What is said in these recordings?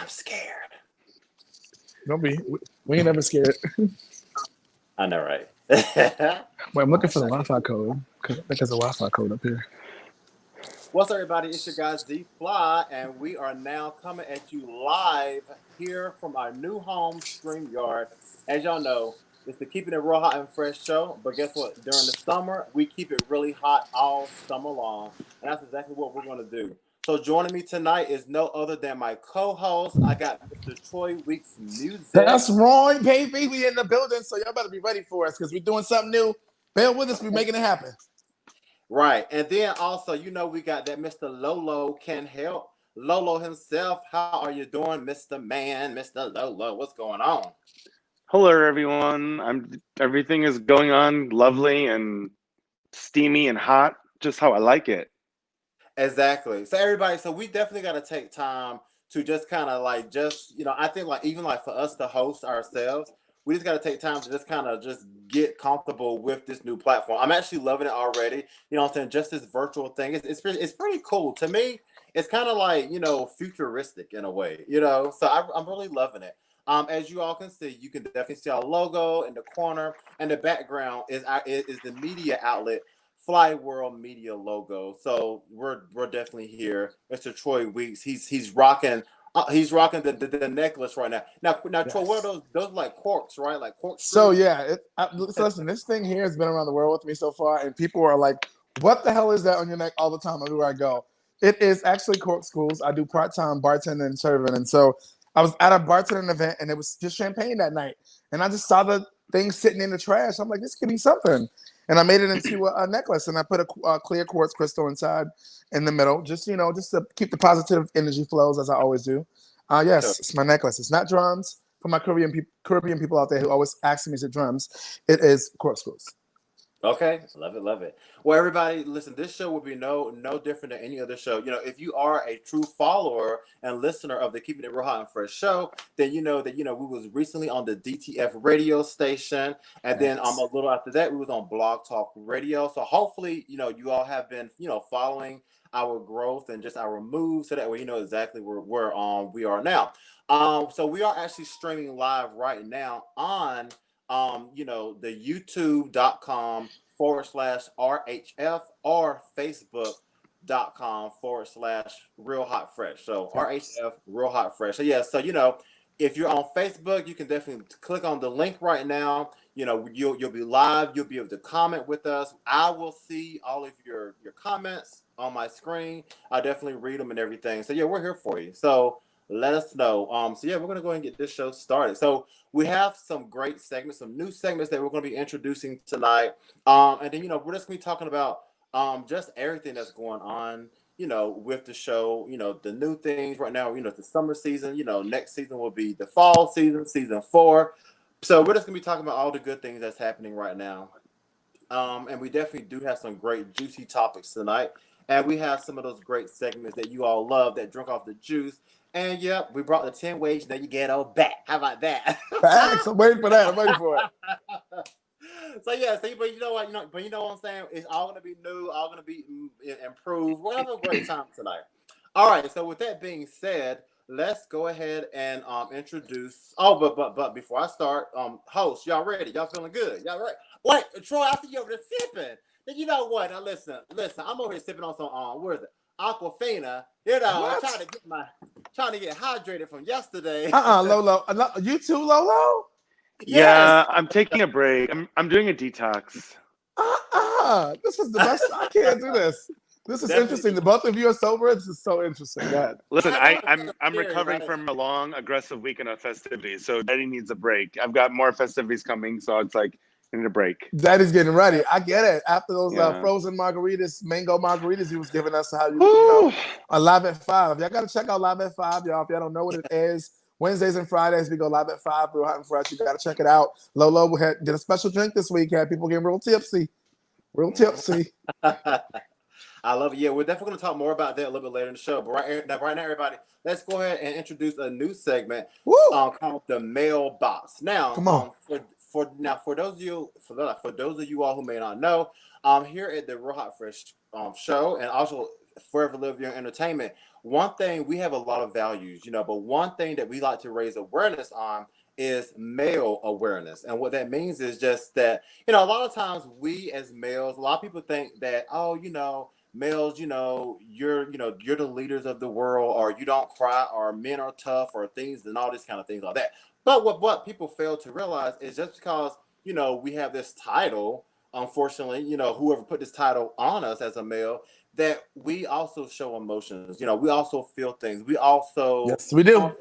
I'm scared. Don't be. We ain't never scared. I know, right? Wait, I'm looking for the Wi-Fi code because I think there's a Wi-Fi code up here. What's up, everybody? It's your guy Z Fly, and we are now coming at you live here from our new home, StreamYard. As y'all know, it's the Keeping It Real Hot and Fresh show. But guess what? During the summer, we keep it really hot all summer long, and that's exactly what we're going to do. So joining me tonight is no other than my co-host. I got Mr. Troy Weeks Music. That's right, baby. We in the building, so y'all better be ready for us because we're doing something new. Bear with us. We're making it happen. Right. And then also, we got that Mr. Lolo can help. Lolo himself, how are you doing, Mr. Man, Mr. Lolo? What's going on? Hello, everyone. Everything is going on lovely and steamy and hot, just how I like it. Exactly. So everybody, we definitely got to take time to just kind of I think even for us to host ourselves, we just got to take time to just kind of just get comfortable with this new platform. I'm actually loving it already. You know what I'm saying? Just this virtual thing. It's pretty cool. To me, it's kind of futuristic in a way, so I'm really loving it. As you all can see, you can definitely see our logo in the corner, and the background is the media outlet Fly World Media logo. So we're definitely here. Mr. Troy Weeks, he's rocking the necklace right now. Now yes. Troy, what are those like corks, right? Like corks. So yeah, listen, this thing here has been around the world with me so far, and people are like, "What the hell is that on your neck?" all the time everywhere I go. It is actually corkscrews. I do part-time bartending and serving, and so I was at a bartending event, and it was just champagne that night, and I just saw the thing sitting in the trash. I'm like, this could be something. And I made it into a necklace, and I put a clear quartz crystal inside in the middle, just to keep the positive energy flows, as I always do. Yes, sure. It's my necklace. It's not drums. For my Caribbean people out there who always ask me, is it drums? It is corkscrews. Okay, love it. Well, everybody, listen. This show will be no different than any other show. If you are a true follower and listener of the Keeping It Real Hot and Fresh show, then you know that we was recently on the DTF radio station, and then a little after that we was on Blog Talk Radio. So hopefully, you all have been following our growth and just our moves, so that way you know exactly where we are now. So we are actually streaming live right now on the youtube.com/RHF or facebook.com/Real Hot Fresh. So RHF Real Hot Fresh. So yeah, if you're on Facebook, you can definitely click on the link right now. You'll be live. You'll be able to comment with us. I will see all of your comments on my screen. I definitely read them and everything. So yeah, we're here for you. So let us know. We're gonna go ahead and get this show started. So we have some great segments, some new segments that we're gonna be introducing tonight. And then we're just gonna be talking about just everything that's going on, with the show, the new things right now, the summer season, next season will be the fall season, season 4. So we're just gonna be talking about all the good things that's happening right now. And we definitely do have some great juicy topics tonight. And we have some of those great segments that you all love that drink off the juice. And yep, we brought the 10 ways that you get all back. How about that? Facts. I'm waiting for that. I'm waiting for it. But you know what? But you know what I'm saying? It's all gonna be new, all gonna be improved. We're having a great time tonight. All right. So with that being said, let's go ahead and introduce. Oh, but before I start, host, y'all ready? Y'all feeling good? Y'all ready? Wait, Troy, I see you over there sipping. Then you know what? Now listen. I'm over here sipping on some where is it? Aquafina. I'm trying to get hydrated from yesterday. Lolo. You too, Lolo? Yeah, I'm taking a break. I'm doing a detox. This is the best. I can't do this. This is definitely interesting. The both of you are sober. This is so interesting. Listen, I'm recovering from a long, aggressive weekend of festivities, so Daddy needs a break. I've got more festivities coming, so it's like I need a break. Daddy's getting ready. I get it. After those frozen margaritas, mango margaritas he was giving us, how Live at 5. Y'all got to check out Live at 5, y'all. If y'all don't know what it is, Wednesdays and Fridays we go live at 5. Real Hot and Fresh. You got to check it out. Lolo did a special drink this week. Had people getting real tipsy. I love it. Yeah, we're definitely going to talk more about that a little bit later in the show. But right now, everybody, let's go ahead and introduce a new segment called the Mailbox. Now, come on. For those of you all who may not know, here at the Real Hot Fresh show, and also Forever Live Your Entertainment, one thing, we have a lot of values, but one thing that we like to raise awareness on is male awareness. And what that means is just that, a lot of times we as males, a lot of people think that, oh, males, you're the leaders of the world, or you don't cry, or men are tough, or things and all these kind of things like that. But what people fail to realize is just because, we have this title, unfortunately, whoever put this title on us as a male, that we also show emotions. We also feel things. We also, Yes, we do.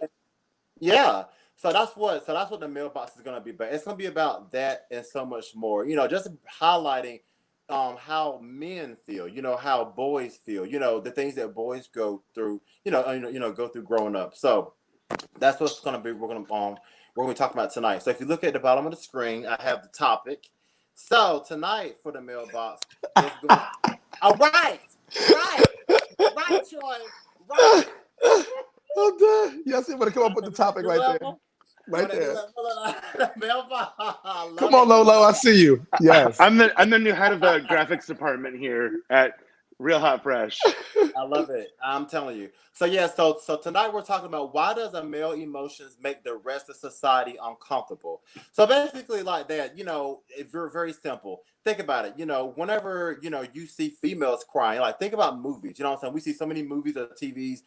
yeah. So that's what the mailbox is going to be about. It's going to be about that and so much more. Just highlighting how men feel. How boys feel. The things that boys go through. Go through growing up. So that's what's going to be. We're going to talk about tonight. So if you look at the bottom of the screen, I have the topic. So tonight for the mailbox is going. All right, Troy, right. Oh, damn. Yes, you want to come up with the topic right there. Right there. Come on, Lolo. I see you. Yes. I'm the new head of the graphics department here at Real Hot Fresh. I love it. I'm telling you. So yeah, so tonight we're talking about why does a male emotions make the rest of society uncomfortable? So basically like that, it's very, very simple. Think about it. Whenever, you see females crying, like think about movies, what I'm saying? We see so many movies or TVs,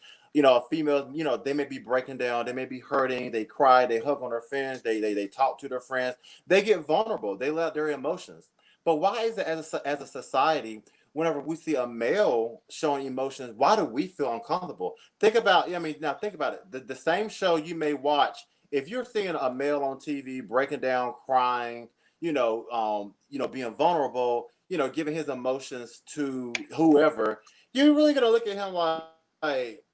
females, they may be breaking down, they may be hurting, they cry, they hug on their friends, they talk to their friends, they get vulnerable, they let their emotions. But why is it as a society, whenever we see a male showing emotions, why do we feel uncomfortable? Think about, now think about it. The same show you may watch, if you're seeing a male on TV breaking down, crying, being vulnerable, giving his emotions to whoever, you're really gonna look at him like,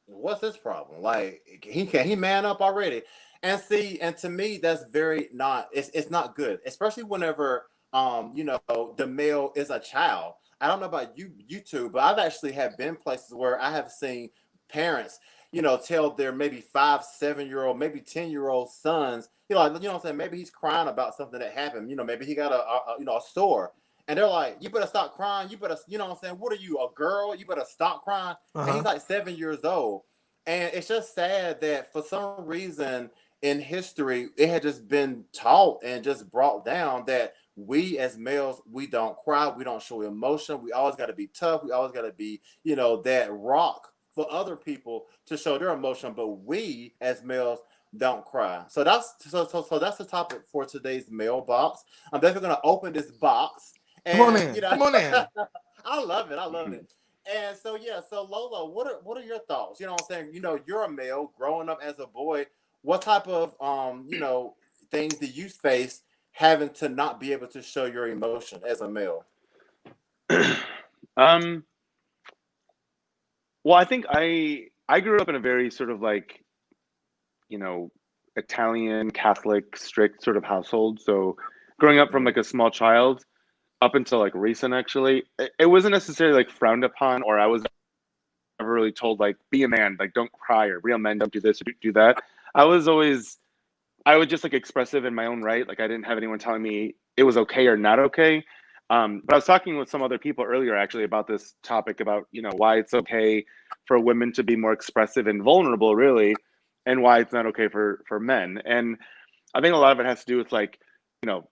what's his problem? Like, can he man up already? And to me, that's it's not good, especially whenever the male is a child. I don't know about you two, but I've actually been places where I have seen parents, tell their maybe 5, 7-year-old, maybe 10-year-old sons, what I'm saying, maybe he's crying about something that happened, maybe he got a sore, and they're like, you better stop crying, you better, what I'm saying, what are you, a girl? You better stop crying. And he's like 7 years old. And it's just sad that for some reason in history, it had just been taught and just brought down that we as males, we don't cry, we don't show emotion, we always got to be tough, we always got to be, that rock for other people to show their emotion, but we as males don't cry. So that's the topic for today's mailbox. I'm definitely going to open this box. And, come on in. I love it. And so Lolo, what are your thoughts? What I'm saying? You're a male growing up as a boy. What type of things do you face having to not be able to show your emotion as a male? Well, I think I grew up in a very sort of like, Italian Catholic strict sort of household. So growing up from like a small child up until like recent, actually, it wasn't necessarily like frowned upon, or I was never really told like, be a man, like don't cry, or real men don't do this or do that. I was just like expressive in my own right. Like I didn't have anyone telling me it was okay or not okay. But I was talking with some other people earlier actually about this topic about, why it's okay for women to be more expressive and vulnerable really, and why it's not okay for men. And I think a lot of it has to do with like,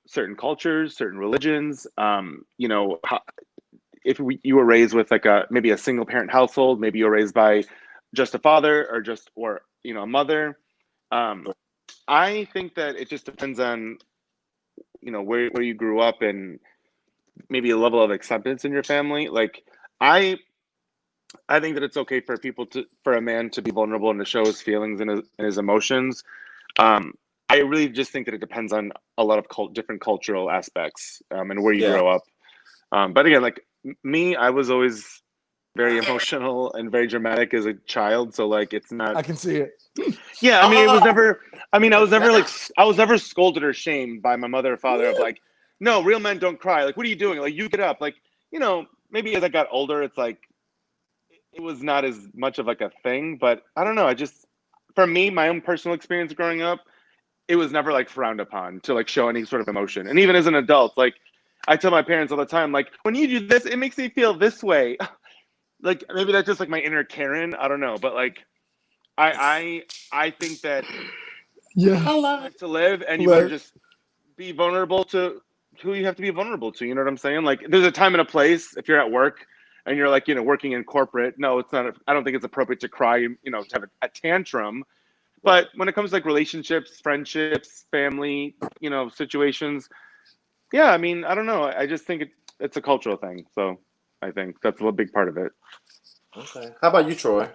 certain cultures, certain religions, if you were raised with like maybe a single parent household, maybe you were raised by just a father or a mother. I think that it just depends on, where you grew up and maybe a level of acceptance in your family. Like I think that it's okay for a man to be vulnerable and to show his feelings and his emotions. I really just think that it depends on a lot of different cultural aspects and where you grow up. But again, like me, I was always very emotional and very dramatic as a child. So like, it's not. I can see it. Yeah, I mean, it was never. I mean, I was never scolded or shamed by my mother or father of like, no, real men don't cry. Like, what are you doing? Like, you get up. Like, maybe as I got older, it's like it was not as much of like a thing. But I don't know. For me, my own personal experience growing up, it was never like frowned upon to like show any sort of emotion. And even as an adult, like I tell my parents all the time, like when you do this, it makes me feel this way. like maybe that's just like my inner Karen. I don't know, but like I think that Yeah. I love it. life to live, and you better Like, just be vulnerable to who you have to be vulnerable to. You know what I'm saying? Like, there's a time and a place. If you're at work and you're like, working in corporate, no, it's not. I don't think it's appropriate to cry. To have a tantrum. Right. But when it comes to like relationships, friendships, family, situations, yeah. I mean, I don't know. I just think it's a cultural thing. So I think that's a big part of it. Okay. How about you, Troy?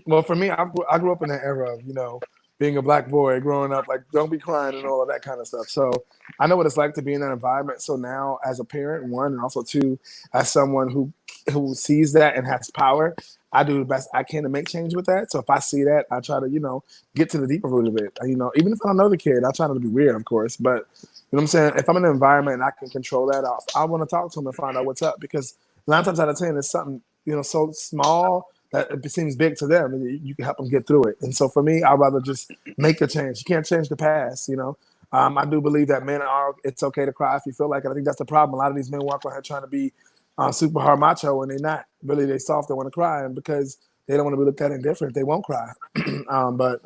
well, for me, I grew up in that era of, being a black boy, growing up, like, don't be crying and all of that kind of stuff. So I know what it's like to be in that environment. So now, as a parent, one, and also two, as someone who sees that and has power, I do the best I can to make change with that. So if I see that, I try to, get to the deeper root of it. Even if I don't know the kid, I try not to be weird, of course. But, you know what I'm saying? If I'm in an environment and I can control that, I want to talk to him and find out what's up. Because 9 times out of 10, it's something, so small that it seems big to them, and you can help them get through it. And so for me, I'd rather just make a change. You can't change the past, I do believe that men it's okay to cry if you feel like it. I think that's the problem. A lot of these men walk around trying to be super hard macho, and they're not. Really, they soft, they want to cry, and because they don't want to be looked at indifferent, they won't cry. But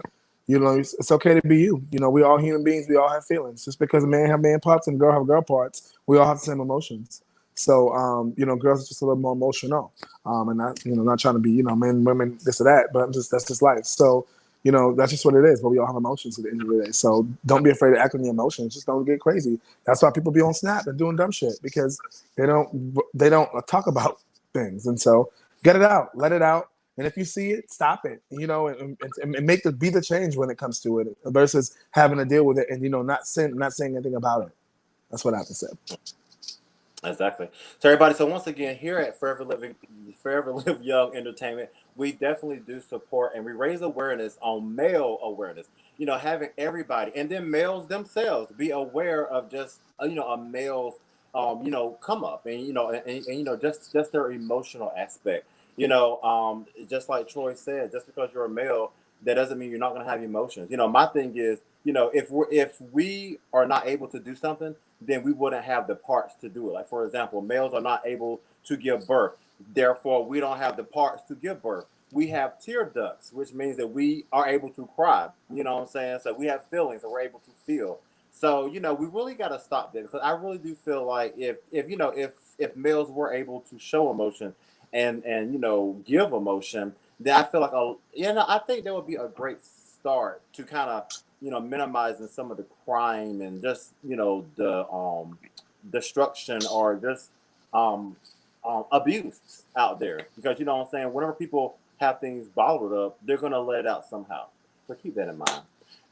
it's okay to be you. We all human beings. We all have feelings. Just because a man have man parts and a girl have girl parts, we all have the same emotions. So, girls are just a little more emotional, and not trying to be, men, women, this or that, but that's just life. So, that's just what it is. But we all have emotions at the end of the day. So don't be afraid to act on your emotions. Just don't get crazy. That's why people be on Snap and doing dumb shit, because they don't talk about things. And so get it out, let it out. And if you see it, stop it, and be the change when it comes to it, versus having to deal with it and, not saying anything about it. That's what I have to say. Exactly. So everybody, so once again, here at Forever Live Young Entertainment, we definitely do support and we raise awareness on male awareness. Having everybody and then males themselves be aware of just a male's come up and just their emotional aspect. Just like Troy said, just because you're a male, that doesn't mean you're not going to have emotions. My thing is, if we are not able to do something, then we wouldn't have the parts to do it. Like, for example, males are not able to give birth. Therefore, we don't have the parts to give birth. We have tear ducts, which means that we are able to cry. You know what I'm saying? So we have feelings and we're able to feel. So, we really got to stop that, because I really do feel like if males were able to show emotion and give emotion, then I feel like I think that would be a great start to kind of minimizing some of the crime and just the destruction or just um, abuse out there, because what I'm saying, whenever people have things bottled up, they're gonna let it out somehow. So keep that in mind.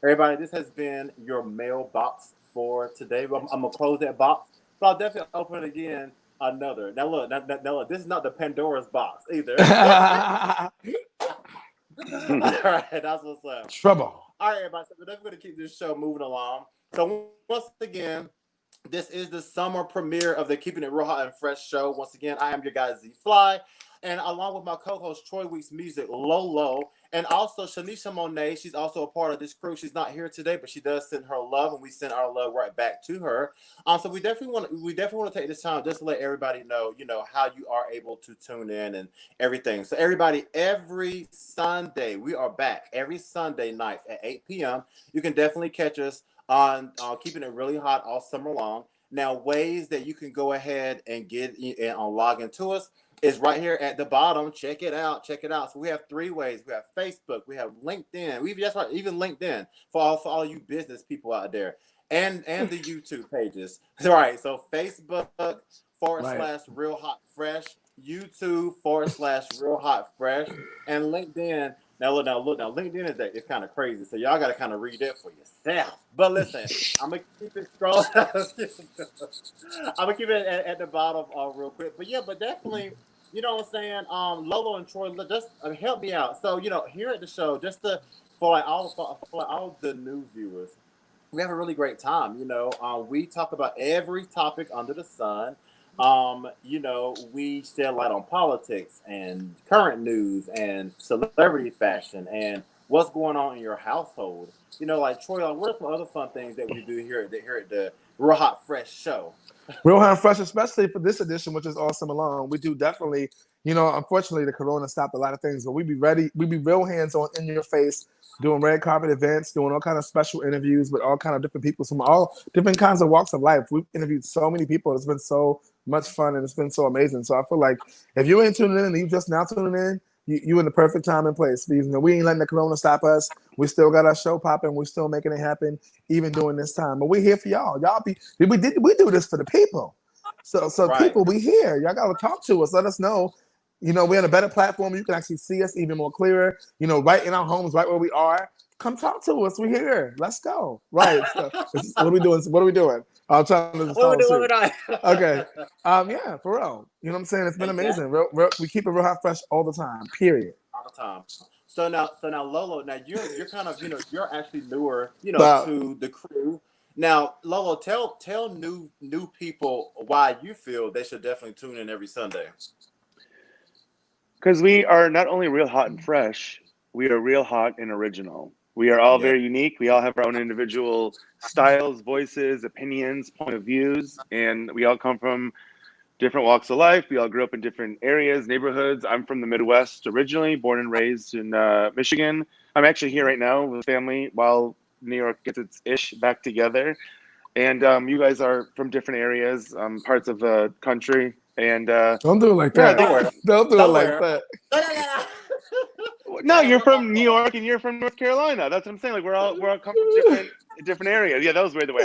Everybody, this has been your mailbox for today. I'm gonna close that box, but I'll definitely open it again. Another. Now look, this is not the Pandora's box either. All right, that's what's up. Trouble. All right, everybody. So we're definitely going to keep this show moving along. So once again, this is the summer premiere of the Keeping It Real Hot and Fresh show. Once again, I am your guy Z Fly, and along with my co-host Troy Weeks Music Lolo, and also Shanisha Monet. She's also a part of this crew. She's not here today, but she does send her love, and we send our love right back to her. So we definitely want to take this time just to let everybody know, how you are able to tune in and everything. So everybody, every Sunday we are back. Every Sunday night at 8 p.m. You can definitely catch us on Keeping It Really Hot all summer long. Now, ways that you can go ahead and get and log into us is right here at the bottom. Check it out. Check it out. So we have 3 ways. We have Facebook. We have LinkedIn. Even LinkedIn for all you business people out there, and the YouTube pages. All right. So Facebook / Real Hot Fresh, YouTube / Real Hot Fresh, and LinkedIn. Now look. LinkedIn is kind of crazy, so y'all got to kind of read it for yourself. But listen, I'm gonna keep it scrolling. I'm gonna keep it at the bottom real quick. But definitely, you know what I'm saying. Lolo and Troy, just help me out. So here at the show, just for all the new viewers, we have a really great time. We talk about every topic under the sun. We shed light on politics and current news and celebrity fashion and what's going on in your household. Like Troy, what are some other fun things that we do here at the Real Hot Fresh show. Real hot and fresh, especially for this edition, which is awesome alone. We do definitely, unfortunately the corona stopped a lot of things, but we be ready, we be real hands-on in your face, doing red carpet events, doing all kind of special interviews with all kind of different people from all different kinds of walks of life. We've interviewed so many people. It's been so much fun and it's been so amazing. So I feel like if you ain't tuning in and you just now tuning in, you in the perfect time and place. Because we ain't letting the corona stop us. We still got our show popping. We're still making it happen, even during this time. But we're here for y'all. We do this for the people. So Right. people, we here. Y'all gotta talk to us. Let us know. We're in a better platform. You can actually see us even more clearer. Right in our homes, right where we are. Come talk to us. We're here. Let's go. Right. So, what are we doing? What are we doing? I'm trying to What we doing? Okay. Yeah, for real. You know what I'm saying? It's been amazing. We keep it real hot fresh all the time. Period. All the time. So now, Lolo, now you're kind of you're actually newer, to the crew. Now, Lolo, tell new people why you feel they should definitely tune in every Sunday. Because we are not only real hot and fresh, we are real hot and original. We are all very unique. We all have our own individual styles, voices, opinions, point of views, and we all come from different walks of life. We all grew up in different areas, neighborhoods. I'm from the Midwest originally, born and raised in Michigan. I'm actually here right now with family while New York gets its ish back together. And you guys are from different areas, parts of the country. And don't do it like that. Don't do it like that. No, you're from New York and you're from North Carolina. That's what I'm saying. Like we're all come from different areas. Yeah, that was the way.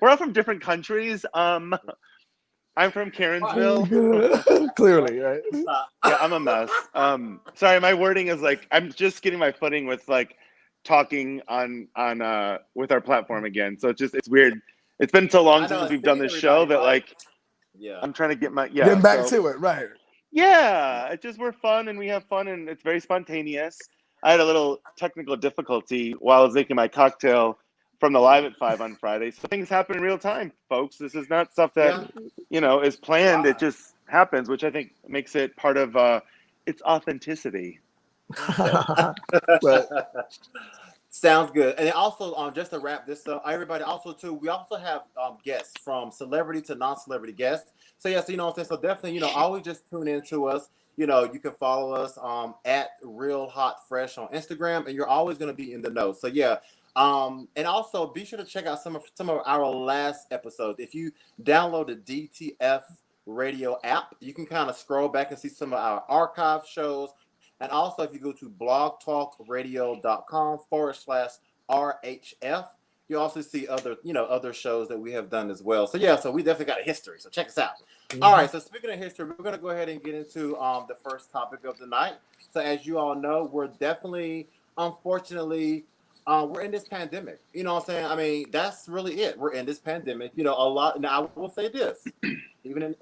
We're all from different countries. I'm from Karensville. Clearly, right? Yeah, I'm a mess. Sorry, my wording is like I'm just getting my footing with like talking on with our platform again. So it's weird. It's been so long since we've done this show that like I'm trying to get back to it, right? Yeah, it's just we're fun and we have fun and it's very spontaneous. I had a little technical difficulty while I was making my cocktail from the Live at 5 on Friday. So things happen in real time, folks. This is not stuff that is planned. Wow. It just happens, which I think makes it part of its authenticity. Sounds good. And also, just to wrap this up, everybody also too, we also have guests from celebrity to non-celebrity guests. So yes, you know what I'm saying. So definitely, always just tune in to us. You can follow us at Real Hot Fresh on Instagram, and you're always going to be in the know. So yeah. And also be sure to check out some of our last episodes. If you download the DTF radio app, you can kind of scroll back and see some of our archive shows. And also, if you go to blogtalkradio.com/RHF, you also see other shows that we have done as well. So yeah, so we definitely got a history. So check us out. Mm-hmm. All right. So speaking of history, we're going to go ahead and get into the first topic of the night. So as you all know, we're definitely, unfortunately, we're in this pandemic. You know what I'm saying? I mean, that's really it. We're in this pandemic. A lot. Now, I will say this: even in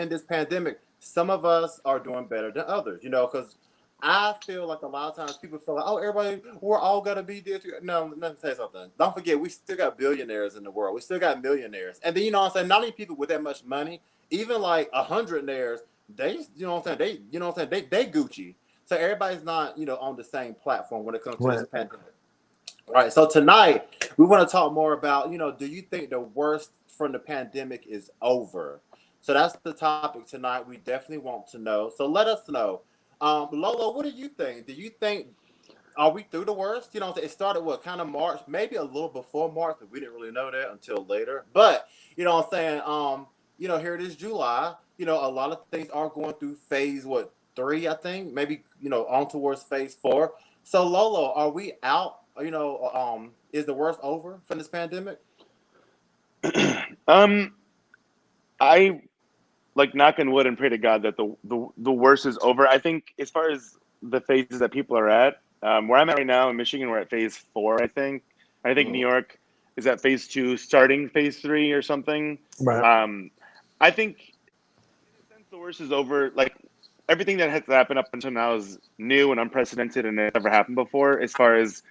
this pandemic, some of us are doing better than others. Because I feel like a lot of times people feel like, oh, everybody, we're all gonna be this. No, let me tell you something. Don't forget, we still got billionaires in the world. We still got millionaires, and then what I'm saying. Not many people with that much money, even like 100naires, they, they Gucci. So everybody's not, on the same platform when it comes to this pandemic. All right. So tonight we want to talk more about, do you think the worst from the pandemic is over? So that's the topic tonight. We definitely want to know. So let us know. Lolo, what do you think? Do you think, are we through the worst? It started kind of March, maybe a little before March, but we didn't really know that until later. But here it is July. A lot of things are going through phase 3, I think, maybe on towards phase 4. So Lolo, are we out? Is the worst over from this pandemic? I like knock on wood and pray to God that the worst is over. I think as far as the phases that people are at, where I'm at right now in Michigan, we're at phase 4. I think New York is at phase 2, starting phase 3 or something. Right. I think in a sense the worst is over. Like everything that has happened up until now is new and unprecedented and it never happened before. As far as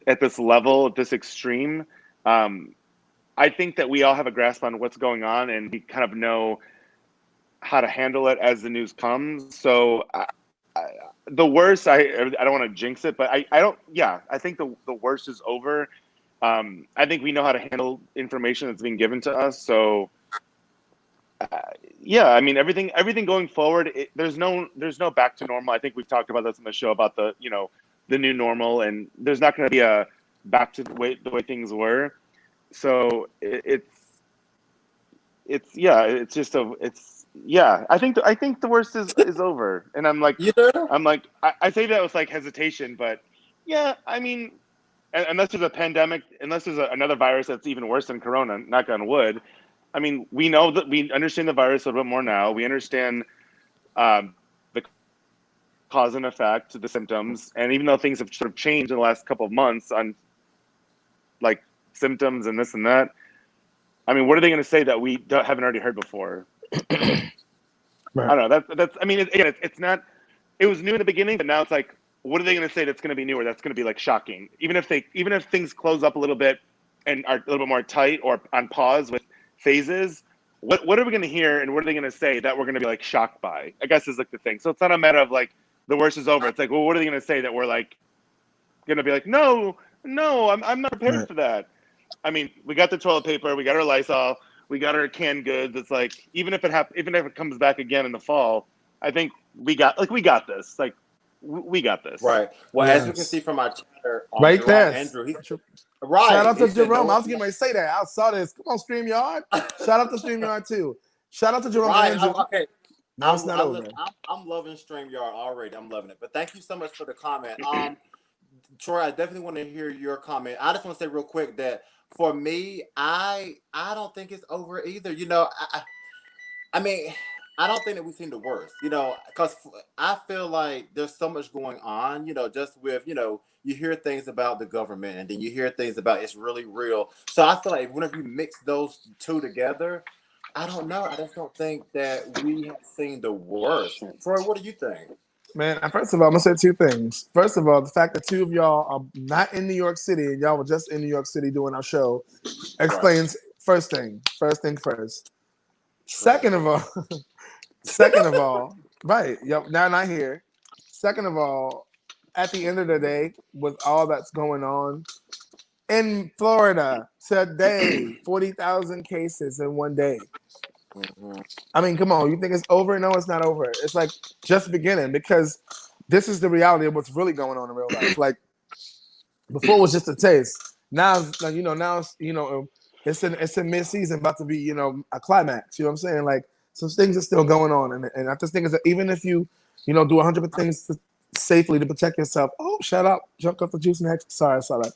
at this level, at this extreme, I think that we all have a grasp on what's going on and we kind of know how to handle it as the news comes. So the worst, I don't want to jinx it, but I don't. Yeah, I think the worst is over. I think we know how to handle information that's being given to us. So, yeah, I mean, everything going forward, there's no back to normal. I think we've talked about this on the show about the the new normal, and there's not going to be a back to the way things were. So it's yeah, it's just it's yeah. I think the worst is over, and I'm like You know? I say that with like hesitation, but yeah, I mean, unless there's a pandemic, unless there's another virus that's even worse than Corona, knock on wood. I mean, we know that we understand the virus a little bit more now. We understand the cause and effect, the symptoms, and even though things have sort of changed in the last couple of months on like symptoms and this and that, I mean, what are they going to say that we haven't already heard before? Right. I don't know. That's. I mean, again, it's not. It was new in the beginning, but now it's like, what are they going to say that's going to be newer? That's going to be like shocking. Even if things close up a little bit and are a little bit more tight or on pause with phases, what are we going to hear and what are they going to say that we're going to be like shocked by? I guess is like the thing. So it's not a matter of like the worst is over. It's like, well, what are they going to say that we're like going to be like, no, I'm not prepared for that. I mean, we got the toilet paper, we got our Lysol, we got our canned goods. It's like even if it comes back again in the fall, I think we got this. Like we got this. Right. Well, as you can see from our chatter, Right Jerome there. Andrew, right. Shout out to He said Jerome. no- I was getting ready to say that. I saw this. Come on, StreamYard. Shout out to StreamYard too. Shout out to Jerome Right. Andrew. Okay. No, it's not over. I'm loving StreamYard already. I'm loving it. But thank you so much for the comment. Troy, I definitely want to hear your comment. I just want to say real quick that for me, I don't think it's over either. You know, I mean, I don't think that we've seen the worst. You know, because I feel like there's so much going on. You know, just with you hear things about the government, and then you hear things about it's really real. So I feel like whenever you mix those two together, I don't know. I just don't think that we have seen the worst. Troy, what do you think? Man, first of all, I'm gonna say two things. First of all, the fact that two of y'all are not in New York City and y'all were just in New York City doing our show explains first thing first. Second of all, right? Yep. Now not here. Second of all, at the end of the day, with all that's going on in Florida today, 40,000 cases in one day. Mm-hmm. I mean, come on, you think it's over? No, it's not over. It's like just beginning because this is the reality of what's really going on in real life. Like before it was just a taste. Now it's in mid-season, about to be, a climax. You know what I'm saying? Like some things are still going on. And I just think is that even if you do 100 things safely to protect yourself. Oh, shut up. Junk off the juice and sorry, I saw that.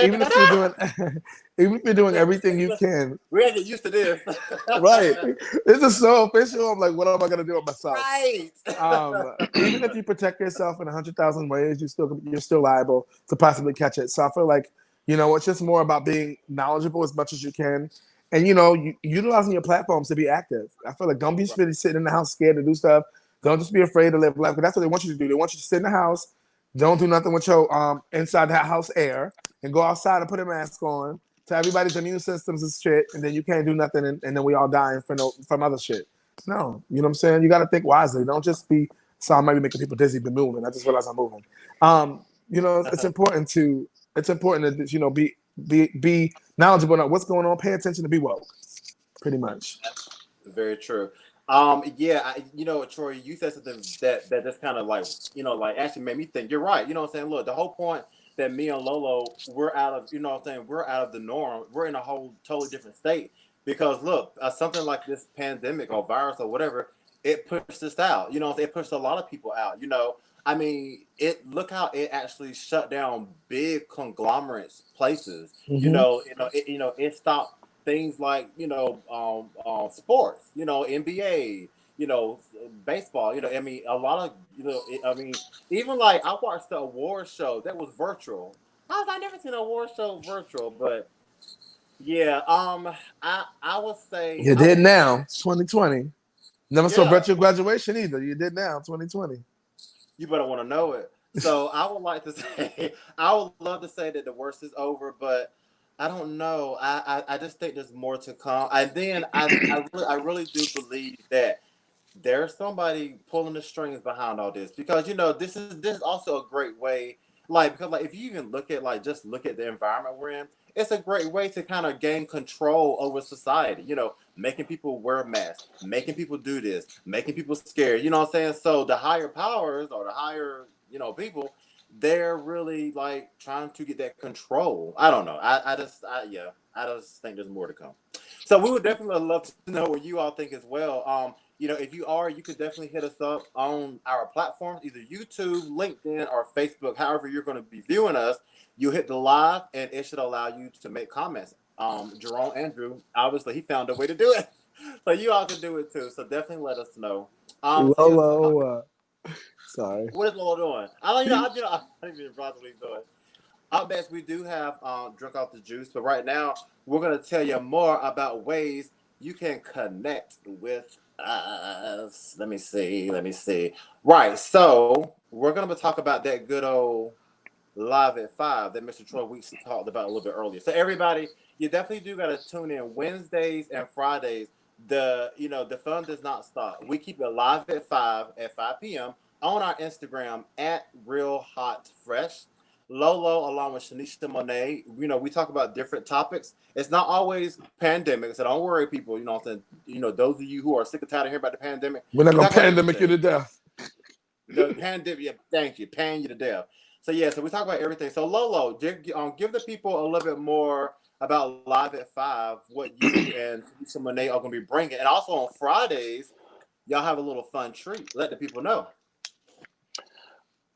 Even if you're doing everything you can. We gotta get used to this. Right. This is so official. I'm like, what am I gonna do with myself? Right. Even if you protect yourself in 100,000 ways, you're still liable to possibly catch it. So I feel like, it's just more about being knowledgeable as much as you can. And utilizing your platforms to be active. I feel like don't be sitting in the house scared to do stuff. Don't just be afraid to live life, because that's what they want you to do. They want you to sit in the house, don't do nothing with your inside that house air, and go outside and put a mask on to everybody's immune systems and shit, and then you can't do nothing, and then we all dying from other shit. No, you know what I'm saying? You got to think wisely. Don't just be. So I might be making people dizzy, be moving. I just realized I'm moving. It's important to be knowledgeable about what's going on. Pay attention to be woke. Pretty much. Very true. Troy, you said something that just kind of like actually made me think. You're right. You know what I'm saying? Look, the whole point that me and Lolo, we're out of, we're out of the norm. We're in a whole totally different state because look, something like this pandemic or virus or whatever, it pushed us out. It pushed a lot of people out. I mean, look how it actually shut down big conglomerates, places. Mm-hmm. It stopped things like sports, NBA, baseball, I mean a lot of even like I watched the award show that was virtual. I never seen an award show virtual, but yeah, I would say you did now 2020. Never saw Yeah. virtual graduation either. You did now 2020. You better want to know it. So I would like to say, I would love to say that the worst is over, but I don't know. I just think there's more to come. And then I really do believe that there's somebody pulling the strings behind all this because this is also a great way Like, because like if you even look at like just look at the environment we're in, it's a great way to kind of gain control over society. You know, making people wear masks, making people do this, making people scared. You know what I'm saying? So the higher powers or the higher, people, they're really like trying to get that control. I don't know. I just think there's more to come. So we would definitely love to know what you all think as well. If you are, you could definitely hit us up on our platforms, either YouTube, LinkedIn, or Facebook. However, you're going to be viewing us, you hit the live, and it should allow you to make comments. Jerome Andrew, obviously, he found a way to do it, so you all can do it too. So definitely let us know. Lolo, sorry. What is Lolo doing? I don't even. I don't even realize what he's doing. Up next, we do have Drink Off the Juice, but right now, we're going to tell you more about ways you can connect with us. Let me see. Right, so we're going to talk about that good old Live at 5 that Mr. Troy Weeks talked about a little bit earlier. So everybody, you definitely do got to tune in Wednesdays and Fridays. The fun does not stop. We keep it live at 5 p.m. on our Instagram at Real Hot Fresh. Lolo, along with Shanisha Monet, we talk about different topics. It's not always pandemic, so don't worry, people. What I'm saying? Those of you who are sick and tired of hearing about the pandemic, we're not gonna pandemic you to death. The pandemic, yeah, thank you, paying you to death. So we talk about everything. So Lolo, give the people a little bit more about Live at 5, what you and Shanisha Monet are going to be bringing, and also on Fridays, y'all have a little fun treat. Let the people know.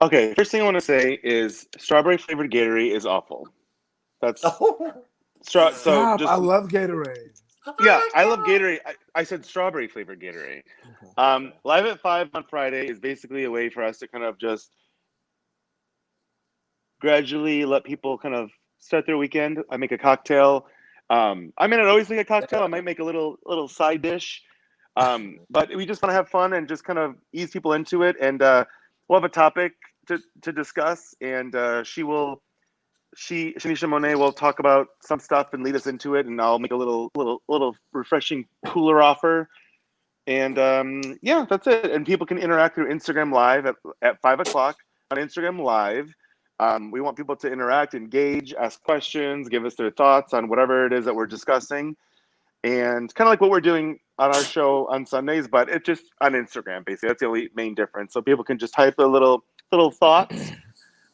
Okay, first thing I want to say is strawberry flavored Gatorade is awful. That's Stop! I love Gatorade. Yeah, I love Gatorade. I said strawberry flavored Gatorade. Live at 5 on Friday is basically a way for us to kind of just gradually let people kind of start their weekend. I make a cocktail. I may not always make a cocktail. I might make a little side dish. But we just want to have fun and just kind of ease people into it. And we'll have a topic to discuss, and Shanisha Monet will talk about some stuff and lead us into it, and I'll make a little refreshing cooler offer, and that's it. And people can interact through Instagram Live at 5:00 on Instagram Live. We want people to interact, engage, ask questions, give us their thoughts on whatever it is that we're discussing, and kind of like what we're doing on our show on Sundays, but it's just on Instagram, basically. That's the only main difference. So people can just type a little thoughts,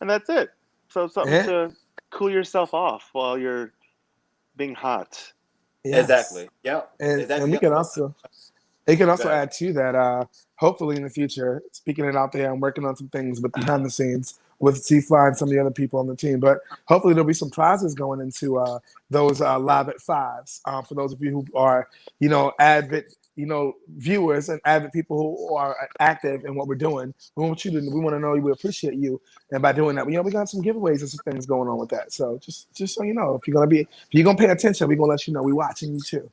and that's it. So something to cool yourself off while you're being hot. Yes. Exactly. Yeah. And we can also add to that. Hopefully in the future, speaking it out there, I'm working on some things with behind the scenes with T-Fly and some of the other people on the team. But hopefully there'll be some prizes going into those Live at 5s. For those of you who are, avid, viewers and avid people who are active in what we're doing, we want to know we appreciate you. And by doing that, we got some giveaways and some things going on with that. So just so you know, if you're gonna pay attention, we're gonna let you know we're watching you too.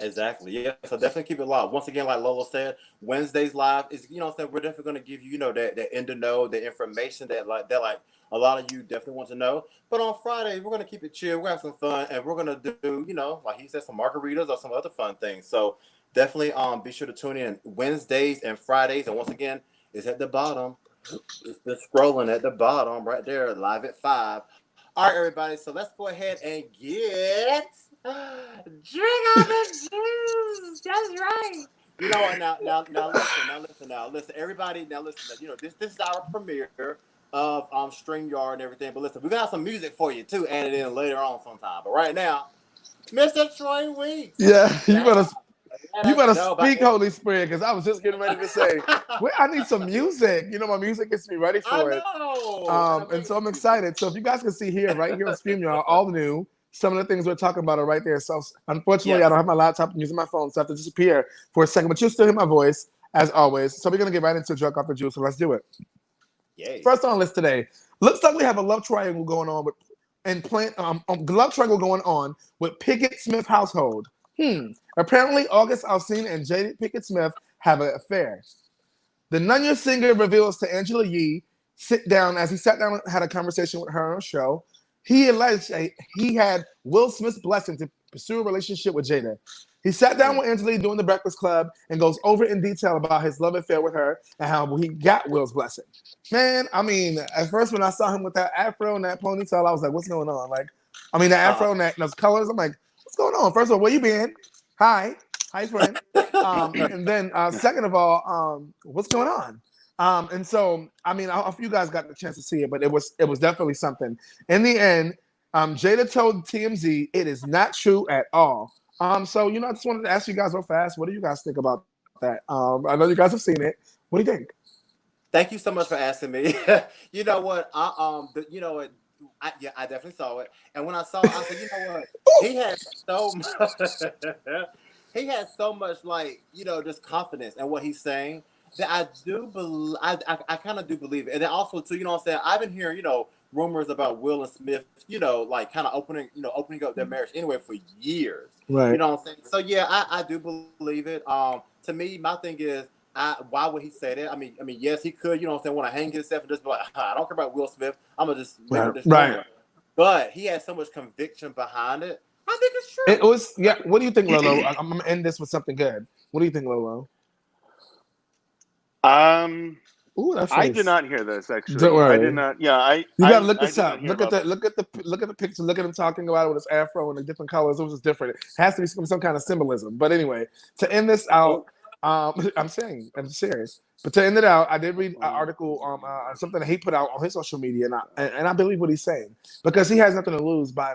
Exactly. Yeah. So definitely keep it live. Once again, like Lola said, Wednesdays live is, we're definitely going to give you, that in the know, the information that a lot of you definitely want to know. But on Friday, we're going to keep it chill. We're going to have some fun, and we're going to do, like he said, some margaritas or some other fun things. So definitely be sure to tune in Wednesdays and Fridays. And once again, it's at the bottom. It's just scrolling at the bottom right there, Live at 5. All right, everybody. So let's go ahead and get Drink Off the Juice. That's right. You know what? Now listen, everybody. Now listen. This is our premiere of StreamYard and everything. But listen, we got some music for you too, added in later on sometime. But right now, Mr. Troy Weeks. Yeah, you better speak, Holy Spirit, because I was just getting ready to say, I need some music. My music gets me ready for it. And so I'm excited. So if you guys can see right here on StreamYard, all new. Some of the things we're talking about are right there. So unfortunately, I don't have my laptop. I'm using my phone, so I have to disappear for a second. But you'll still hear my voice, as always. So we're going to get right into Drunk Off the Juice, so let's do it. Yay. First on the list today, looks like we have a love triangle going on with Pickett Smith household. Apparently, August Alsina and Jada Pickett Smith have an affair. The Nunya singer reveals to Angela Yee as he sat down and had a conversation with her on a show. He alleged he had Will Smith's blessing to pursue a relationship with Jada. He sat down with Angelique doing the Breakfast Club and goes over in detail about his love affair with her and how he got Will's blessing. Man, I mean, at first when I saw him with that afro and that ponytail, I was like, what's going on? Like, I mean, the afro and those colors, I'm like, what's going on? First of all, where you been? Hi, friend. And then second of all, what's going on? And so, I mean, I you guys got the chance to see it, but it was definitely something. In the end, Jada told TMZ it is not true at all. So I just wanted to ask you guys real fast, what do you guys think about that? I know you guys have seen it. What do you think? Thank you so much for asking me. You know what? I definitely saw it, and when I saw it, I said, you know what? He had so much. He had so much, like, just confidence in what he's saying that I do believe. I kind of do believe it, and then also too, what I'm saying. I've been hearing, rumors about Will and Smith, like kind of opening up their marriage anyway for years. Right. You know what I'm saying? So yeah, I do believe it. To me, my thing is, why would he say that? I mean, yes, he could, want to hang himself and just be like, I don't care about Will Smith. I'm gonna just right. But he has so much conviction behind it. I think it's true. It was, yeah. What do you think, Lolo? I'm gonna end this with something good. What do you think, Lolo? Ooh, that face. I did not hear this actually. Don't worry. I did not. Yeah, you gotta look this up. Look at the picture. Look at him talking about it with his afro and the different colors. It was just different. It has to be some kind of symbolism. But anyway, to end this out, I'm serious. But to end it out, I did read an article, something that he put out on his social media, and I believe what he's saying because he has nothing to lose by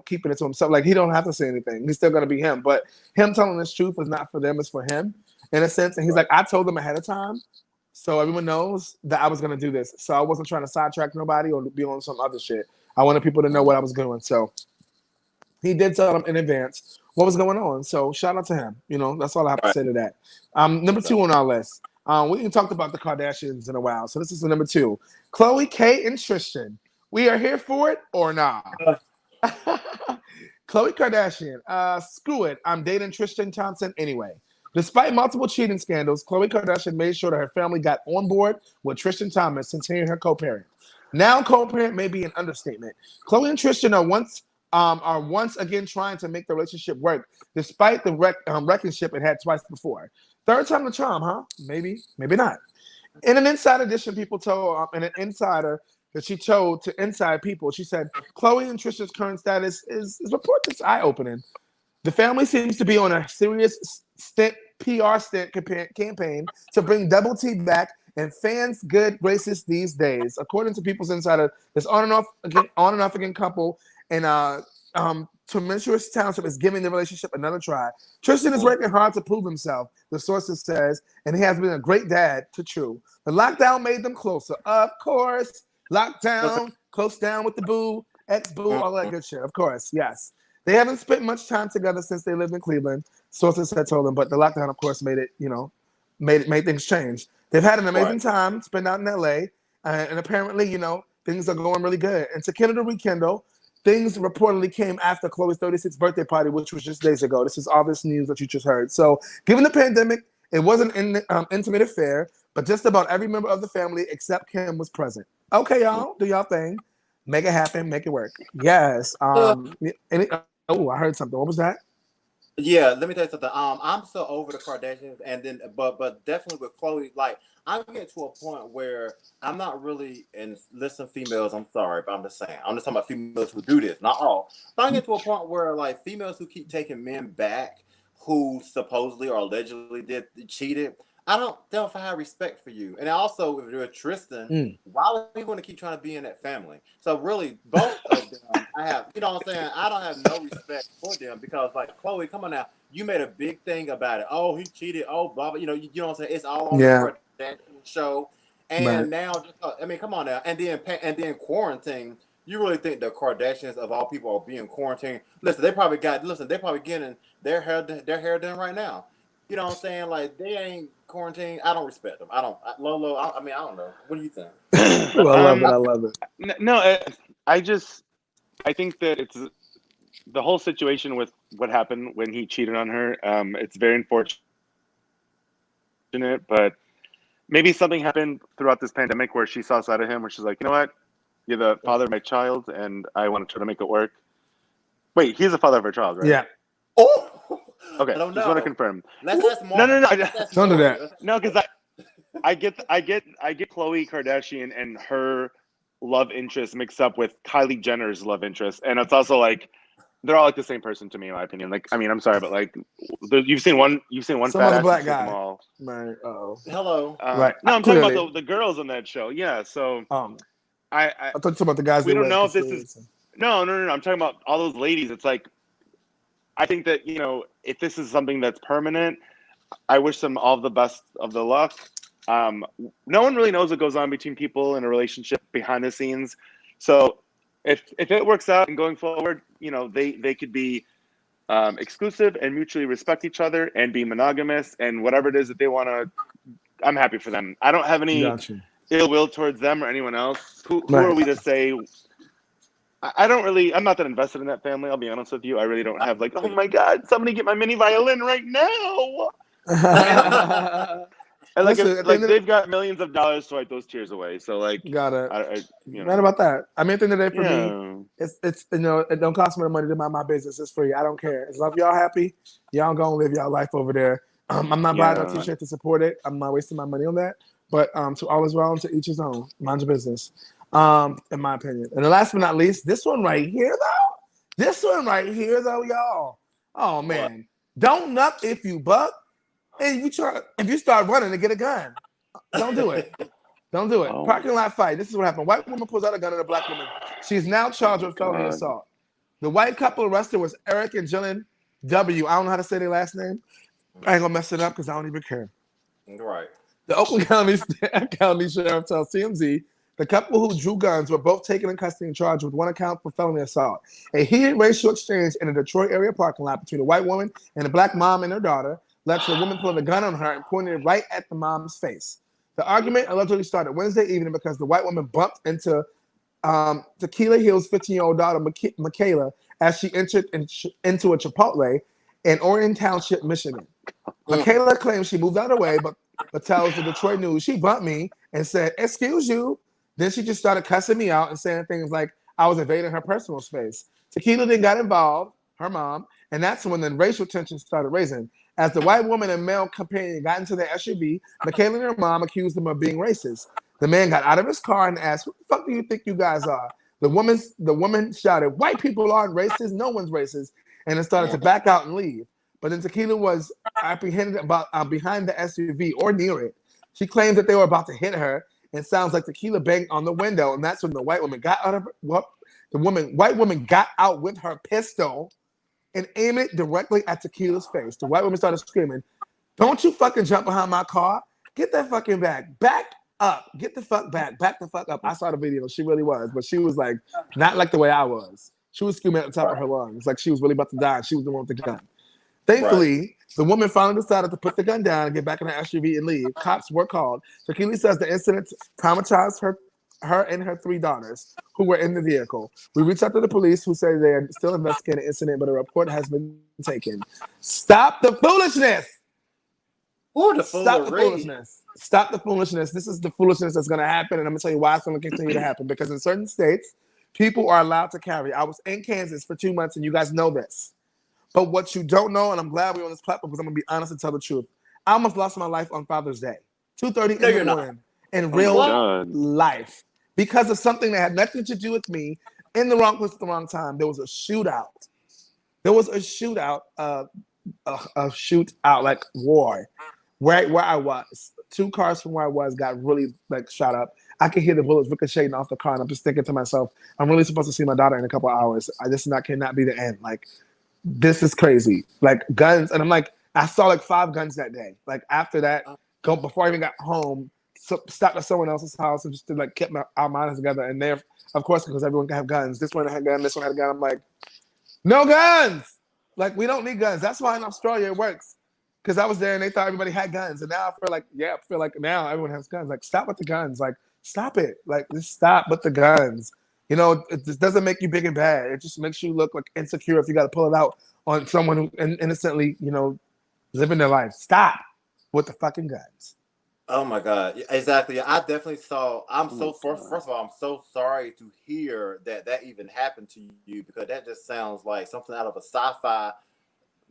keeping it to himself. Like he don't have to say anything. He's still gonna be him. But him telling this truth is not for them; it's for him, in a sense. And he's like, I told them ahead of time, so everyone knows that I was gonna do this. So I wasn't trying to sidetrack nobody or be on some other shit. I wanted people to know what I was doing. So he did tell them in advance what was going on. So shout out to him. That's all I have to say to that. Number 2 on our list. We didn't talk about the Kardashians in a while. So this is the number 2. Khloe, K, and Tristan. We are here for it or not? Khloe Kardashian. Screw it. I'm dating Tristan Thompson anyway. Despite multiple cheating scandals, Khloe Kardashian made sure that her family got on board with Tristan Thompson since hearing her co-parent. Now co-parent may be an understatement. Khloe and Tristan are once again trying to make the relationship work, despite the relationship it had twice before. Third time the charm, huh? Maybe not. In an inside edition, people told an insider that she told to inside people, she said, Khloe and Tristan's current status is report that's eye-opening. The family seems to be on a serious PR stint campaign to bring Double T back and fans' good graces these days. According to People's Insider, this on and off again couple and tumultuous township is giving the relationship another try. Tristan is working hard to prove himself, the sources says, and he has been a great dad to True. The lockdown made them closer. Of course. Lockdown, close down with the boo, ex-boo, all that good shit. Of course, yes. They haven't spent much time together since they lived in Cleveland, sources had told them, but the lockdown, of course, made it, made things change. They've had an amazing time spent out in LA, and apparently, things are going really good. And to kindle the rekindle, things reportedly came after Khloe's 36th birthday party, which was just days ago. This is all this news that you just heard. So, given the pandemic, it wasn't an intimate affair, but just about every member of the family except Kim was present. Okay, y'all, do y'all thing. Make it happen, make it work. Yes. I heard something. What was that? Yeah, let me tell you something. I'm so over the Kardashians, and then, but definitely with Khloe, like I'm getting to a point where I'm not really, and listen, females, I'm sorry, but I'm just saying, I'm just talking about females who do this, not all. But I'm getting to a point where like females who keep taking men back, who supposedly or allegedly cheated. I don't have respect for you. And also, if you're Tristan, why would you want to keep trying to be in that family? So really, both of them, I have, what I'm saying? I don't have no respect for them because, like, Khloe, come on now, you made a big thing about it. Oh, he cheated. Oh, blah, blah. You know what I'm saying? It's all on the Kardashian show. And now, come on now. And then quarantine. You really think the Kardashians of all people are being quarantined? Listen, they're probably getting their hair done right now. You know what I'm saying? Like, they ain't quarantined. I don't respect them. I don't know. What do you think? I love it. No, I think that it's the whole situation with what happened when he cheated on her. It's very unfortunate, but maybe something happened throughout this pandemic where she saw a side of him where she's like, you know what? You're the father of my child, and I want to try to make it work. Wait, he's the father of her child, right? Yeah. Oh, Okay, I don't just want to know. confirm. Let's ask No, Mark. no, no, Let's ask Don't do Maury. that. no, because I get Khloe Kardashian and her love interest mixed up with Kylie Jenner's love interest, and it's also like they're all like the same person to me, in my opinion. Like, I mean, I'm sorry, but like, you've seen one Some fat other ass, black you've seen them guy. all. Right. Oh. Hello. Right. No, I'm talking about Clearly. the girls on that show. Yeah, so I I thought you were talking about the guys we they don't were know if this is pursuing. no. I'm talking about all those ladies. It's like I think that if this is something that's permanent, I wish them all the best of the luck. No one really knows what goes on between people in a relationship behind the scenes. So if it works out and going forward, they could be exclusive and mutually respect each other and be monogamous and whatever it is that they want to. I'm happy for them. I don't have any Got you. ill will towards them or anyone else. Who Right. are we to say? I don't really. I'm not that invested in that family. I'll be honest with you. I really don't have like, oh my god, somebody get my mini violin right now. And Listen, at the end of they've got millions of dollars to wipe those tears away. So like, got it. I Right about that. I mean, at the end of the day, for me, yeah. it's it don't cost me the money to mind my business. It's free. I don't care. As long as y'all happy, y'all gonna live y'all life over there. I'm not buying no t-shirt to support it. I'm not wasting my money on that. But to all is well and to each his own. Mind your business. In my opinion. And the last but not least, this one right here, y'all. Oh man. Don't nut if you buck. And if you start running to get a gun. Don't do it. Don't do it. Oh. Parking lot fight. This is what happened. White woman pulls out a gun at a black woman. She's now charged with felony assault. The white couple arrested was Eric and Jillian W. I don't know how to say their last name. I ain't gonna mess it up because I don't even care. Right. The Oakland County Sheriff tells TMZ the couple who drew guns were both taken in custody and charged with one account for felony assault. A heated racial exchange in a Detroit area parking lot between a white woman and a black mom and her daughter led to the woman pulling a gun on her and pointing it right at the mom's face. The argument allegedly started Wednesday evening because the white woman bumped into Tequila Hill's 15-year-old daughter, Michaela, as she entered into a Chipotle in Orion Township, Michigan. Michaela claims she moved out of the way, but tells the Detroit News she bumped me and said, "Excuse you." Then she just started cussing me out and saying things like I was invading her personal space. Tequila then got involved, her mom, and that's when the racial tension started raising. As the white woman and male companion got into the SUV, Michaela and her mom accused them of being racist. The man got out of his car and asked, "Who the fuck do you think you guys are?" The woman shouted, "White people aren't racist. No one's racist," and then started to back out and leave. But then Tequila was apprehended behind the SUV or near it. She claimed that they were about to hit her, and sounds like Tequila banged on the window, and that's when the white woman got out of white woman got out with her pistol and aimed it directly at Tequila's face. The white woman started screaming, "Don't you fucking jump behind my car! Get that fucking back up! Get the fuck back the fuck up!" I saw the video. She really was, but she was like not like the way I was. She was screaming at the top of her lungs, like she was really about to die. She was the one with the gun. Thankfully, the woman finally decided to put the gun down and get back in the SUV and leave. Cops were called. Tequila says the incident traumatized her and her 3 daughters who were in the vehicle. We reached out to the police who say they're still investigating the incident, but a report has been taken. Stop the foolishness! Stop the foolishness. Stop the foolishness. This is the foolishness that's going to happen, and I'm going to tell you why it's going to continue to happen. Because in certain states, people are allowed to carry. I was in Kansas for 2 months, and you guys know this. But what you don't know, and I'm glad we're on this platform because I'm going to be honest and tell the truth. I almost lost my life on Father's Day, 2:30 in the morning, in real life. Because of something that had nothing to do with me, in the wrong place at the wrong time. There was a shootout. A shootout like war. Where I was. 2 cars from where I was got really like shot up. I could hear the bullets ricocheting off the car, and I'm just thinking to myself, I'm really supposed to see my daughter in a couple of hours. Cannot be the end. Like, this is crazy. Like, guns. And I'm like, I saw like 5 guns that day. Like, after that, before I even got home, stopped at someone else's house and just to like keep our minds together. And there, of course, because everyone can have guns. This one had a gun, this one had a gun. I'm like, no guns. Like, we don't need guns. That's why in Australia it works. Because I was there and they thought everybody had guns. And now I feel like now everyone has guns. Like, stop with the guns. Like, stop it. Like, just stop with the guns. You know, it just doesn't make you big and bad. It just makes you look like insecure if you got to pull it out on someone who innocently, living their life. Stop with the fucking guns. Oh my God. Exactly. I definitely saw. First of all, I'm so sorry to hear that even happened to you, because that just sounds like something out of a sci-fi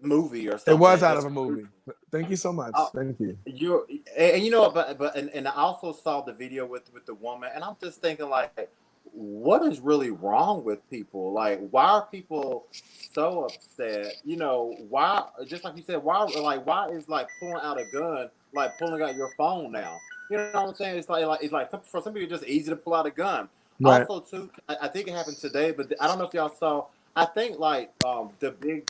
movie or It something. was out That's of a movie. Thank you so much. uh, Thank you. you're and you know what, and I also saw the video with the woman, and I'm just thinking like, what is really wrong with people? Like, why are people so upset? You know, why? Just like you said, why is like pulling out a gun like pulling out your phone now? You know what I'm saying? It's like for some people, it's just easy to pull out a gun. Right. Also, too, I think it happened today, but I don't know if y'all saw. I think like the big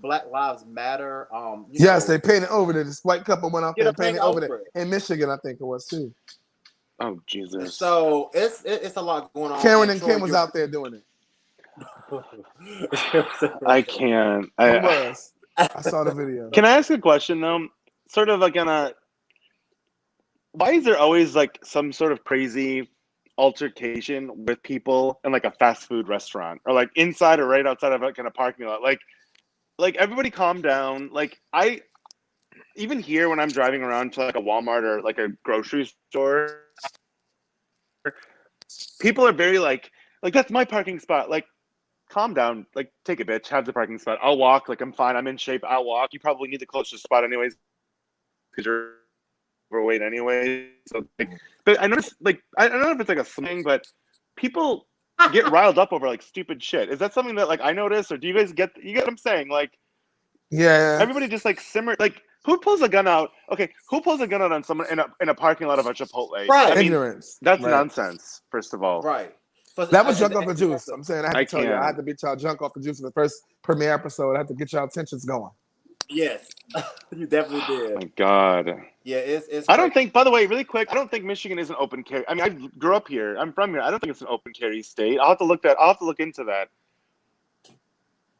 Black Lives Matter Yes, they painted over there. This white couple went out there and paint painted over there over it. in Michigan, I think it was too. Oh Jesus! So it's a lot going on. Karen And and Troy, Kim was out there doing it. I can't. He was. I saw the video. Can I ask a question though? Sort of like on a. Why is there always like some sort of crazy altercation with people in like a fast food restaurant or like inside or right outside of like in a parking lot? Like everybody calm down. Like I even here when I'm driving around to like a Walmart or like a grocery store, people are very like that's my parking spot. Like calm down. Like take a bitch, have the parking spot. I'll walk. Like I'm fine. I'm in shape. I'll walk. You probably need the closest spot anyways because you're overweight anyway. So like, but I noticed like I don't know if it's like a thing, but people get riled up over like stupid shit. Is that something that like I notice, or do you guys get what I'm saying? Like Yeah. everybody just like simmer. Like who pulls a gun out? Okay, who pulls a gun out on someone in a parking lot of a Chipotle? Right. I mean, Ignorance. that's Right. nonsense. First of all, Right. So, That was drunk off the juice. exactly. I'm saying I had to I tell you, I had can't. to get y'all drunk off the juice for the first premiere episode. I had to get y'all tensions going. Yes, you definitely Oh did. my God. Yeah, it's. I don't think. By the way, really quick, I don't think Michigan is an open carry. I mean, I grew up here. I'm from here. I don't think it's an open carry state. I'll have to look that. I'll have to look into that.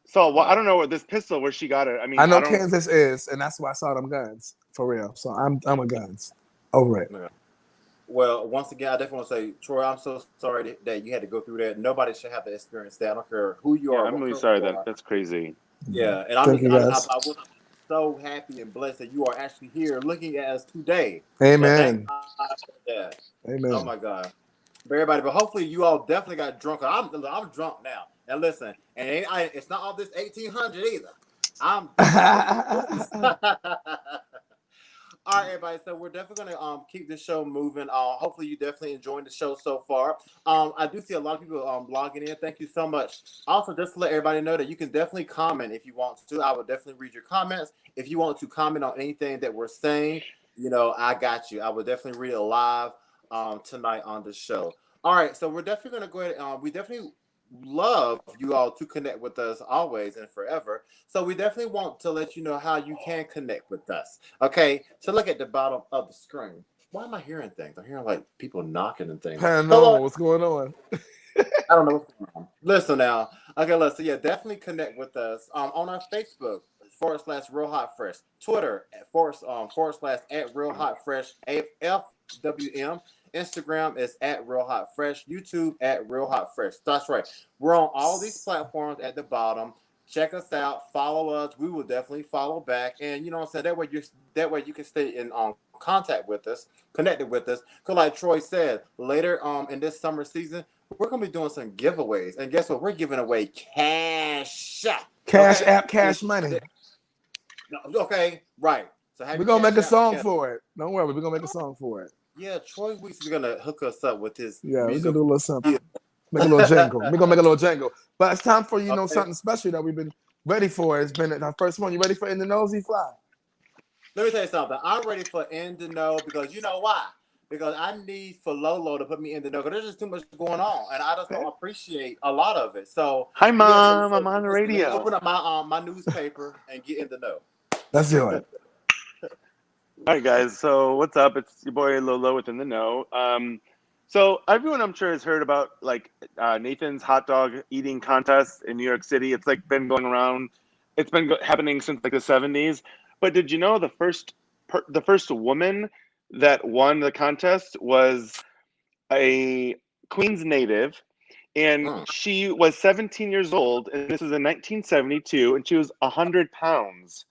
So well, I don't know what this pistol where she got it. I mean, I know I don't. Kansas is, and that's why I saw them guns for real. So I'm with guns. Over it. Yeah. Well, once again, I definitely want to say, Troy, I'm so sorry that you had to go through that. Nobody should have to experience that. I don't care who you Yeah, are, I'm what really color sorry you that are. that's crazy. Yeah, and Thank you, guys. I was so happy and blessed that you are actually here looking at us today. Amen. So thank God for that. Amen. Oh my God, for everybody. But hopefully, you all definitely got drunk. I'm drunk now. And listen, and it's not all this 1800 either. I'm. All right, everybody. So we're definitely gonna keep this show moving. Hopefully you definitely enjoying the show so far. I do see a lot of people logging in. Thank you so much. Also, just to let everybody know that you can definitely comment if you want to. I will definitely read your comments. If you want to comment on anything that we're saying, I got you. I will definitely read it live tonight on the show. All right, so we're definitely gonna go ahead. We definitely love you all to connect with us always and forever. So we definitely want to let you know how you can connect with us. Okay, so look at the bottom of the screen. Why am I hearing things? I'm hearing like people knocking and things. Paranormal. Hello. What's going on? I don't know what's going on. Listen now. Okay, listen. Yeah, definitely connect with us on our Facebook / Real Hot Fresh, Twitter / at Real Hot Fresh FWM. Instagram is at Real Hot Fresh. YouTube at Real Hot Fresh. That's right. We're on all these platforms at the bottom. Check us out. Follow us. We will definitely follow back. And you know what I'm saying? That way you can stay in contact with us, connected with us. Because like Troy said, later in this summer season, we're gonna be doing some giveaways. And guess what? We're giving away cash. Cash Okay? app, cash money. Okay, right. So We're gonna make a song for it. Don't worry, we're gonna make a song for it. Yeah, Troy Weeks is gonna hook us up with his Yeah, we're music. gonna do a little something. Make a little jingle. We're gonna make a little jingle. But it's time for something special that we've been ready for. It's been our first one. You ready for In the Nosy Fly? Let me tell you something. I'm ready for In the Know because you know why? Because I need for Lolo to put me in the know because there's just too much going on, and I just don't appreciate a lot of it. So, Hi, Mom. I'm on the radio. Open up my newspaper and get in the know. Let's do it. All right, guys. So what's up? It's your boy Lolo within the know. So everyone, I'm sure, has heard about like Nathan's hot dog eating contest in New York City. It's like been going around. It's been happening since like the 70s. But did you know the first woman that won the contest was a Queens native, and she was 17 years old, and this was in 1972, and she was 100 pounds.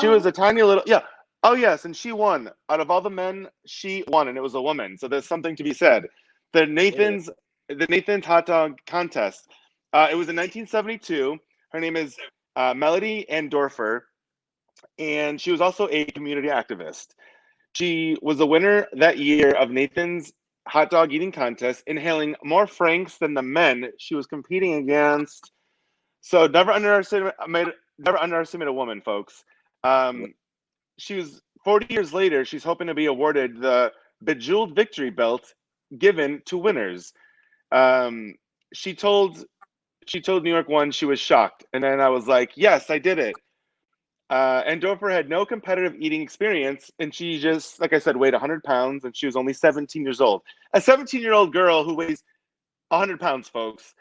She was a tiny little, yeah. Oh yes, and she won. Out of all the men, she won, and it was a woman. So there's something to be said. The Nathan's hot dog contest. It was in 1972. Her name is Melody Andorfer, and she was also a community activist. She was the winner that year of Nathan's hot dog eating contest, inhaling more Franks than the men she was competing against. So never underestimate a woman, folks. She was 40 years later. She's hoping to be awarded the Bejeweled Victory Belt given to winners. Um, she told New York One she was shocked, and then I was like, "Yes, I did it." Andorfer had no competitive eating experience, and she just, like I said, weighed 100 pounds, and she was only 17 years old. A 17-year-old girl who weighs 100 pounds, folks.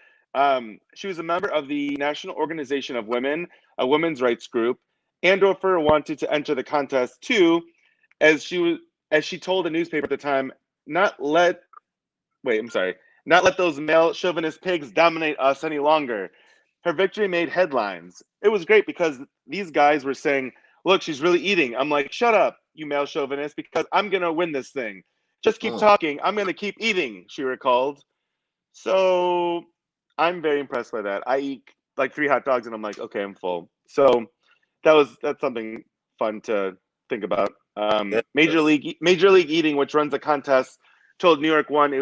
She was a member of the National Organization of Women, a women's rights group. Andorfer wanted to enter the contest too, as she told a newspaper at the time, not let those male chauvinist pigs dominate us any longer. Her victory made headlines. It was great because these guys were saying, look, she's really eating. I'm like, shut up, you male chauvinist, because I'm going to win this thing. Just keep talking. I'm going to keep eating, she recalled. So I'm very impressed by that. I eat like 3 hot dogs and I'm like, okay, I'm full. So that's something fun to think about. Major League Eating, which runs a contest, told New York One it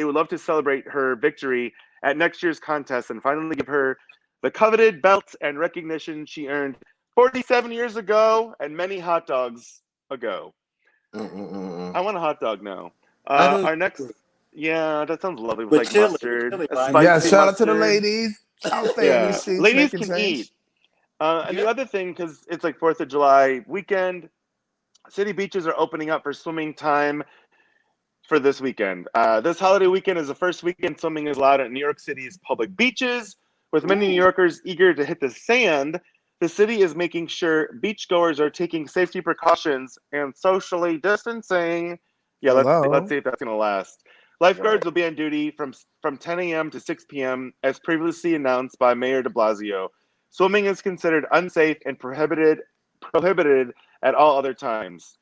would love to celebrate her victory at next year's contest and finally give her the coveted belt and recognition she earned 47 years ago and many hot dogs ago. I want a hot dog now. Our next, yeah, that sounds lovely with like chili, mustard, chili, a right? spicy Yeah, shout out to the mustard. ladies out there in these streets Ladies making can change. eat. And the other thing, because it's like 4th of July weekend, city beaches are opening up for swimming time for this weekend. This holiday weekend is the first weekend swimming is allowed at New York City's public beaches. With many New Yorkers eager to hit the sand, the city is making sure beachgoers are taking safety precautions and socially distancing. Yeah, let's see if that's gonna last. Lifeguards will be on duty from 10 a.m. to 6 p.m. as previously announced by Mayor de Blasio. Swimming is considered unsafe and prohibited at all other times.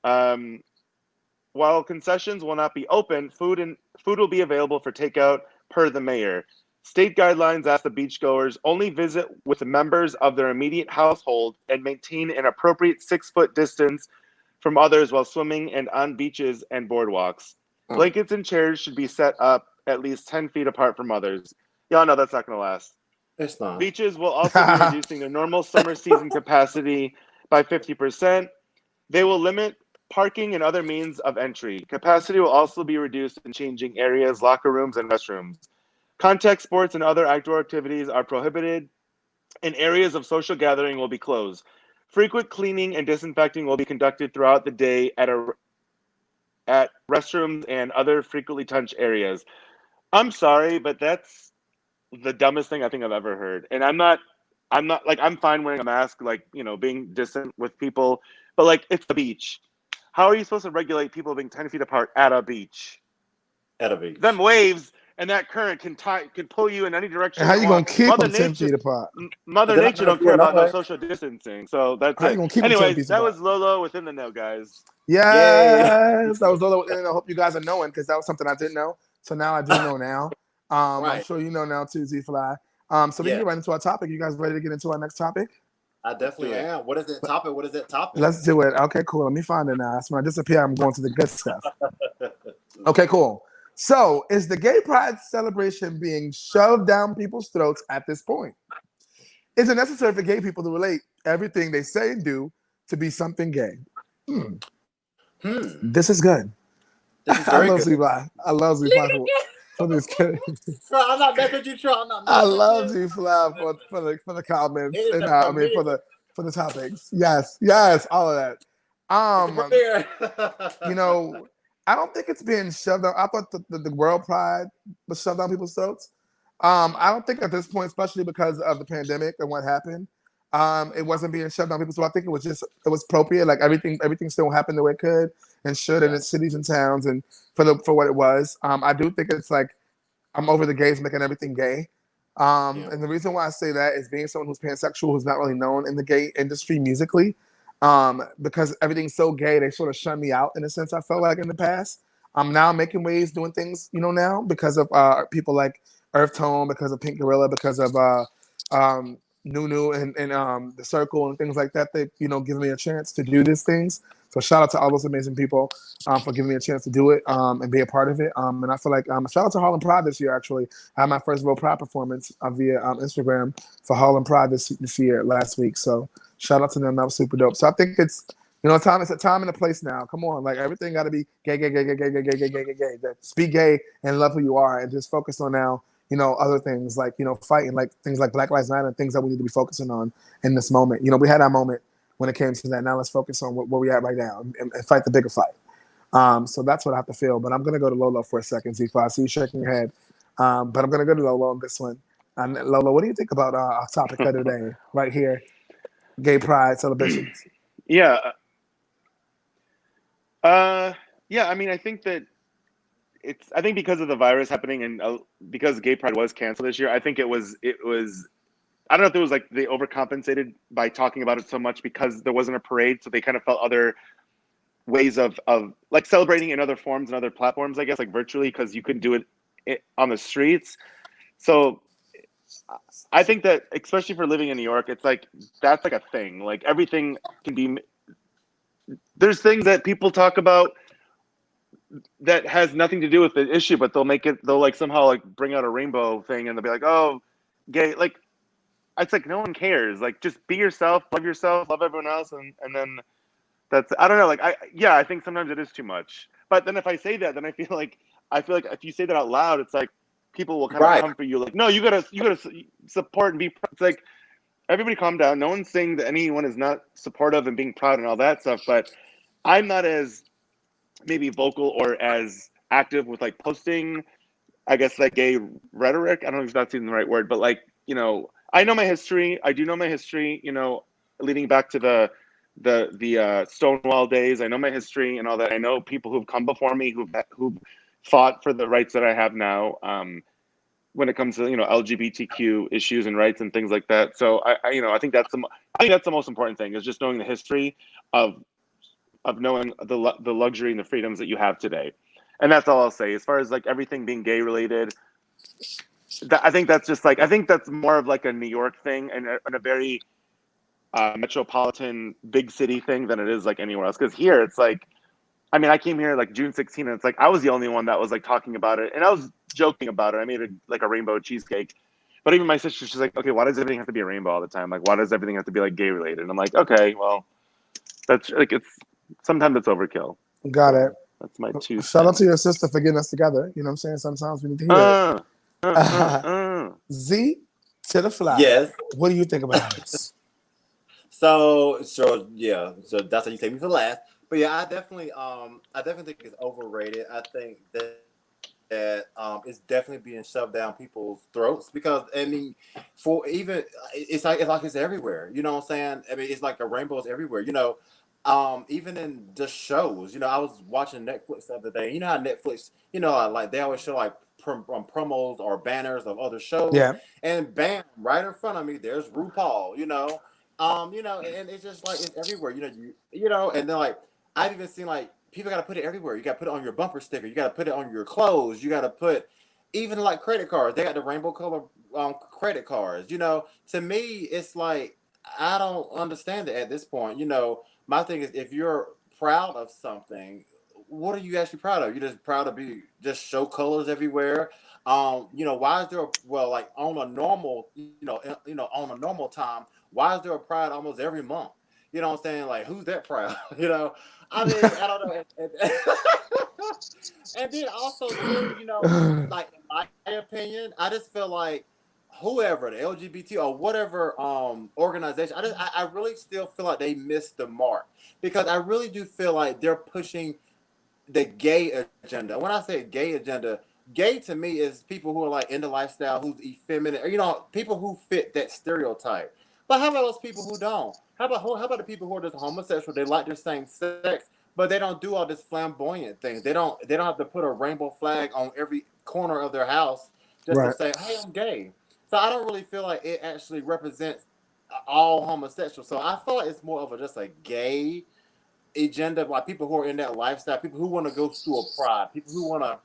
While concessions will not be open, food will be available for takeout per the mayor. State guidelines ask the beachgoers only visit with members of their immediate household and maintain an appropriate 6-foot distance from others while swimming and on beaches and boardwalks. Blankets and chairs should be set up at least 10 feet apart from others. Y'all know that's not going to last. It's not. Beaches will also be reducing their normal summer season capacity by 50%. They will limit parking and other means of entry. Capacity will also be reduced in changing areas, locker rooms, and restrooms. Contact sports and other outdoor activities are prohibited, and areas of social gathering will be closed. Frequent cleaning and disinfecting will be conducted throughout the day at restrooms and other frequently touched areas. I'm sorry, but that's the dumbest thing I think I've ever heard. And I'm not like, I'm fine wearing a mask, like, being distant with people, but like, it's the beach. How are you supposed to regulate people being 10 feet apart at a beach? At a beach. Them waves and that current can pull you in any direction. And how you gonna keep Mother them 10 Nature, feet apart? Mother They're not Nature gonna don't do care it about no anyway. social distancing. So that's How you it. gonna keep them 10 Anyways, feet that apart? was Lolo within the know, guys. Yes, that was Lola. And I hope you guys are knowing because that was something I didn't know. So now I do know now. I'm Right. sure you know now too, Z Fly. So we can get right into our topic. You guys ready to get into our next topic? I definitely am. What is that topic? What is that topic? Let's do it. Okay, cool. Let me find it now. So when I disappear, I'm going to the good stuff. Okay, cool. So is the gay pride celebration being shoved down people's throats at this point? Is it necessary for gay people to relate everything they say and do to be something gay? This is good. This is I very love good. Z-Fly. I love Z-Fly for this kid. I'm not messing with you, Troy. I'm not I messing with love you. Z-Fly for the comments It is and a I mean for the topics. Yes, all of that. You know, I don't think it's being shoved down. I thought the world pride was shoved down people's throats. I don't think at this point, especially because of the pandemic and what happened, it wasn't being shoved down people's throats. I think it was appropriate. Like everything still happened the way it could and should in its cities and towns and for what it was. I do think it's like I'm over the gays making everything gay. And the reason why I say that is being someone who's pansexual, who's not really known in the gay industry musically, because everything's so gay, they sort of shun me out in a sense. I felt like in the past. I'm now making waves, doing things, now because of people like Earth Tone, because of Pink Gorilla, because of Nunu and the circle and things like that. They give me a chance to do these things. So shout out to all those amazing people for giving me a chance to do it and be a part of it. And I feel like shout out to Harlem Pride this year. Actually, I had my first real Pride performance via Instagram for Harlem Pride this year last week. So shout out to them. That was super dope. So I think it's time. It's a time and a place now. Come on, like everything got to be gay, gay, gay, gay, gay, gay, gay, gay, gay, gay, gay. Speak gay and love who you are, and just focus on now. Other things like, fighting, like things like Black Lives Matter and things that we need to be focusing on in this moment. We had our moment when it came to that. Now let's focus on where we're at right now and fight the bigger fight. So that's what I have to feel. But I'm going to go to Lolo for a second, Z5. I see you shaking your head. But I'm going to go to Lolo on this one. And Lolo, what do you think about our topic of the day right here? Gay Pride celebrations. Yeah. Yeah, I mean, I think that I think because of the virus happening and because Gay Pride was canceled this year, I think it was, I don't know if it was like they overcompensated by talking about it so much because there wasn't a parade. So they kind of felt other ways of like celebrating in other forms and other platforms, I guess, like virtually, because you couldn't do it on the streets. So I think that, especially for living in New York, it's like, that's like a thing. Like everything can be, there's things that people talk about that has nothing to do with the issue, but they'll like somehow like bring out a rainbow thing and they'll be like, oh, gay. Like, it's like, no one cares. Like, just be yourself, love everyone else. And then I don't know. Like, I think sometimes it is too much. But then if I say that, then I feel like if you say that out loud, it's like people will kind of come for you. Like, no, you gotta support and be, it's like, everybody calm down. No one's saying that anyone is not supportive and being proud and all that stuff, but I'm not as maybe vocal or as active with like posting, I guess, like gay rhetoric. I don't know if that's even the right word, but like, I know my history. I do know my history, leading back to the Stonewall days. I know my history and all that. I know people who've come before me who've fought for the rights that I have now. When it comes to LGBTQ issues and rights and things like that. So I think that's the most important thing, is just knowing the history of knowing the luxury and the freedoms that you have today. And that's all I'll say. As far as like everything being gay related, I think that's just like, I think that's more of like a New York thing and a very metropolitan big city thing than it is like anywhere else. Because here it's like, I mean, I came here like June 16th, and it's like I was the only one that was like talking about it, and I was joking about it. I made like a rainbow cheesecake, but even my sister, she's like, okay, why does everything have to be a rainbow all the time? Like, why does everything have to be like gay related? And I'm like, okay, well, that's like, sometimes it's overkill. Got it. That's my 2 cents. Shout out to your sister for getting us together. You know what I'm saying? Sometimes we need to hear it. Z to the fly. Yes. What do you think about this? So yeah. So that's how you take me for last. But yeah, I definitely think it's overrated. I think that it's definitely being shoved down people's throats, because I mean, for even it's like it's everywhere. You know what I'm saying? I mean, it's like the rainbows everywhere. Even in just shows. I was watching Netflix the other day. You know how Netflix, like they always show like promos or banners of other shows. Yeah. And bam, right in front of me, there's RuPaul. And it's just like it's everywhere. And then like I've even seen like people got to put it everywhere. You got to put it on your bumper sticker. You got to put it on your clothes. You got to put even like credit cards. They got the rainbow color credit cards. To me, it's like I don't understand it at this point. My thing is, if you're proud of something, what are you actually proud of? You're just proud to just show colors everywhere. Why is there like on a normal, on a normal time, why is there a pride almost every month? You know what I'm saying? Like, who's that proud? I mean, I don't know. And then also too, like in my opinion, I just feel like whoever the LGBT or whatever organization, I really still feel like they missed the mark, because I really do feel like they're pushing the gay agenda. When I say gay agenda, gay to me is people who are like into lifestyle, who's effeminate, people who fit that stereotype. But how about those people who don't? How about the people who are just homosexual? They like their same sex, but they don't do all this flamboyant things. They don't have to put a rainbow flag on every corner of their house just to say, "Hey, I'm gay." So I don't really feel like it actually represents all homosexuals. So I feel like it's more of just a gay agenda, like people who are in that lifestyle, people who want to go through a pride, people who want to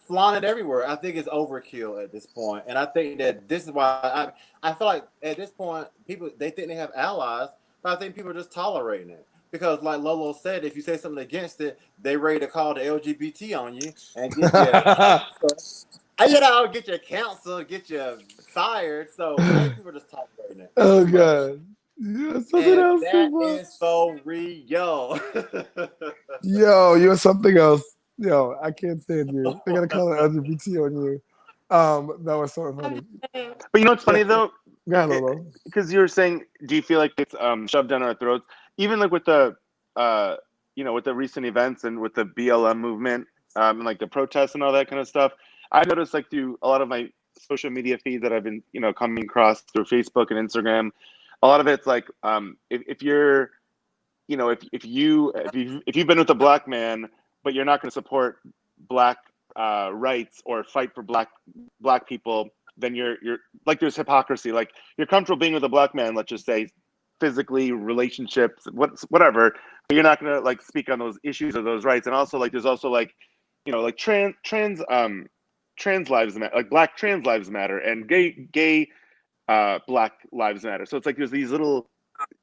flaunt it everywhere. I think it's overkill at this point, and I think that this is why I feel like at this point people they think they have allies, but I think people are just tolerating it because, like Lolo said, if you say something against it, they ready to call the LGBT on you and get you cancer. Get your counsel, get you fired. So I think people are just tolerating it. It's Oh too much. god. Yeah, something And else. that is for real. Yo, you're something else. Yo, I can't stand you. They gotta call it LGBT on you. That was so funny. But you know what's funny though? Go ahead, Lolo. Because you were saying, do you feel like it's shoved down our throats? Even like with the with the recent events and with the BLM movement, and like the protests and all that kind of stuff. I noticed like through a lot of my social media feeds that I've been, coming across through Facebook and Instagram, a lot of it's like, if you're, if you've been with a black man, but you're not going to support black rights or fight for black people, then you're like, there's hypocrisy. Like, you're comfortable being with a black man, let's just say, physically, relationships, whatever, but you're not going to like speak on those issues or those rights. And also like there's also like, like trans lives matter, like black trans lives matter, and gay black lives matter. So it's like there's these little,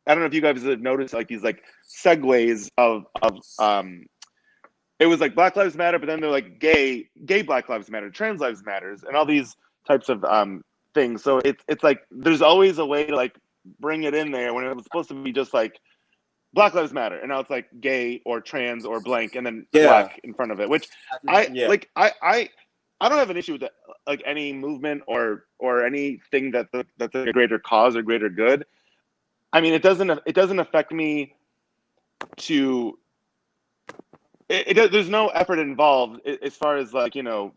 I don't know if you guys have noticed, like these like segues of it was like Black Lives Matter, but then they're like gay Black Lives Matter, trans lives matters, and all these types of things. So it's like there's always a way to like bring it in there when it was supposed to be just like Black Lives Matter, and now it's like gay or trans or blank, and then black in front of it. Which I don't have an issue with that, like any movement or anything that's a greater cause or greater good. I mean, it doesn't affect me to. There's no effort involved as far as like to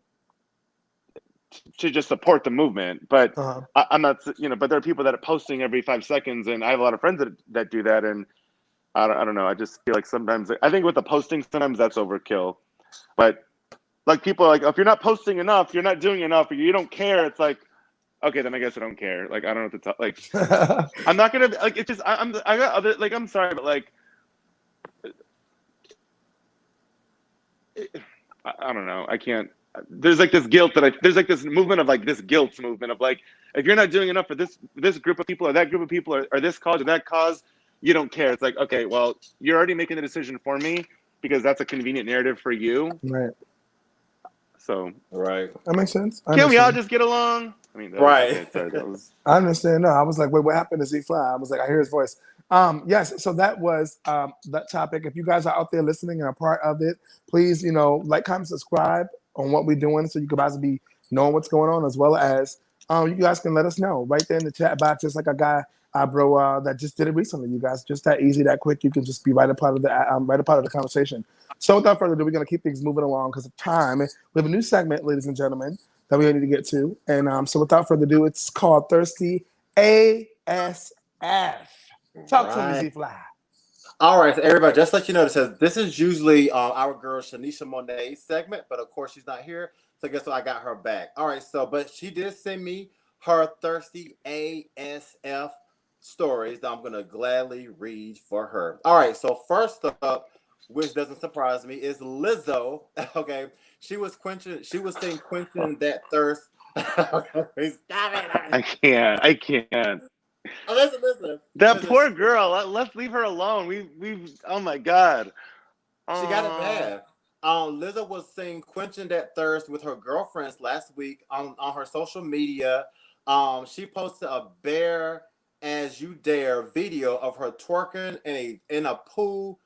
just support the movement, but I'm not, but there are people that are posting every 5 seconds, and I have a lot of friends that do that, and I don't know. I just feel like sometimes, I think with the posting, sometimes that's overkill. But like people are like, if you're not posting enough, you're not doing enough, or you don't care. It's like, okay, then I guess I don't care. Like, I don't know what to tell. Like, I'm not gonna like. It's just I got other, like, I'm sorry, but like, I don't know. I can't. There's like this guilt there's like this movement of like this guilt movement of like, if you're not doing enough for this group of people or that group of people or this cause or that cause, you don't care. It's like, okay, well, you're already making the decision for me because that's a convenient narrative for you. Right. So. Right. That makes sense. Can we all just get along? I mean, right. That was. I understand. No, I was like, wait, what happened to Z-Fly? I was like, I hear his voice. Yes, so that was that topic. If you guys are out there listening and are part of it, please, like, comment, subscribe on what we're doing so you guys be knowing what's going on, as well as you guys can let us know right there in the chat box, just like a guy, bro, that just did it recently. You guys, just that easy, that quick. You can just be right a part of the conversation. So without further ado, we're gonna keep things moving along because of time. We have a new segment, ladies and gentlemen, that we need to get to, and so without further ado, it's called Thirsty ASF. Talk to me, Z-Fly. All right, so everybody, just let you know, this is usually our girl Shanisha Monet's segment, but of course she's not here, so guess what? I got her back. All right, but she did send me her Thirsty ASF stories that I'm gonna gladly read for her. All right, so first up, which doesn't surprise me, is Lizzo. Okay, she was saying quenching that thirst. Stop it! I can't. Oh, listen. That poor girl. Let's leave her alone. We've. Oh my God. She got it bad. Lizzo was saying quenching that thirst with her girlfriends last week on her social media. She posted a bare as you dare video of her twerking in a pool.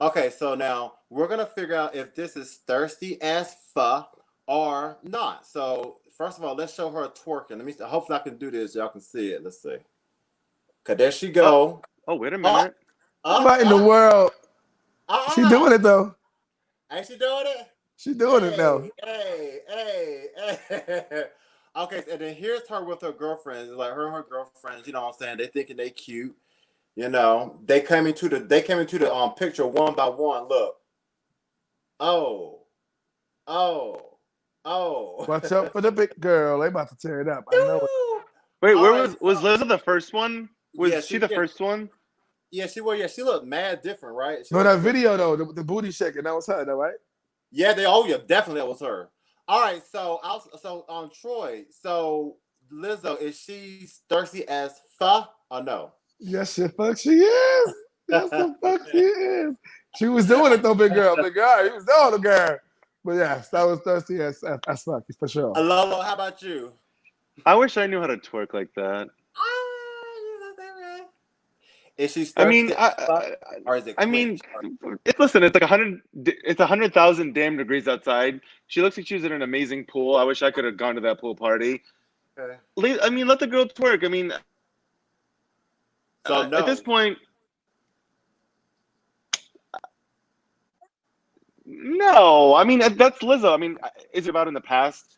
Okay, so now we're gonna figure out if this is thirsty as fuck or not. So first of all, let's show her twerking. Let me. Hopefully, I can do this. Y'all can see it. Let's see. Okay, there she go. Oh, wait a minute. What in the world? She doing it though. Ain't she doing it? She doing it though. Hey. Okay, and then here's her with her girlfriends. Like her and her girlfriends, you know what I'm saying? They thinking they cute. They came into the picture one by one. Look. Oh. Watch out for the big girl. They about to tear it up. I know it. Wait, was Lizzo the first one? Was she the first one? Yeah, she was. Yeah, she looked mad different, right? No, that video though, the booty shaking, that was her, though, right? Yeah, definitely that was her. All right, Troy. So Lizzo, is she thirsty as fuck or no? Yes, the fuck she is. Yes, the fuck she is. She was doing it though, big girl. Big girl, he was doing the girl. But yes, that was thirsty as fuck for sure. Lolo, how about you? I wish I knew how to twerk like that. Is she I mean, thirsty as fuck or is it I mean, quenched? listen, it's like 100. It's 100,000 damn degrees outside. She looks like she was in an amazing pool. I wish I could have gone to that pool party. Okay. I mean, let the girl twerk. I mean, So at this no. point, no. I mean, that's Lizzo. I mean, is it about in the past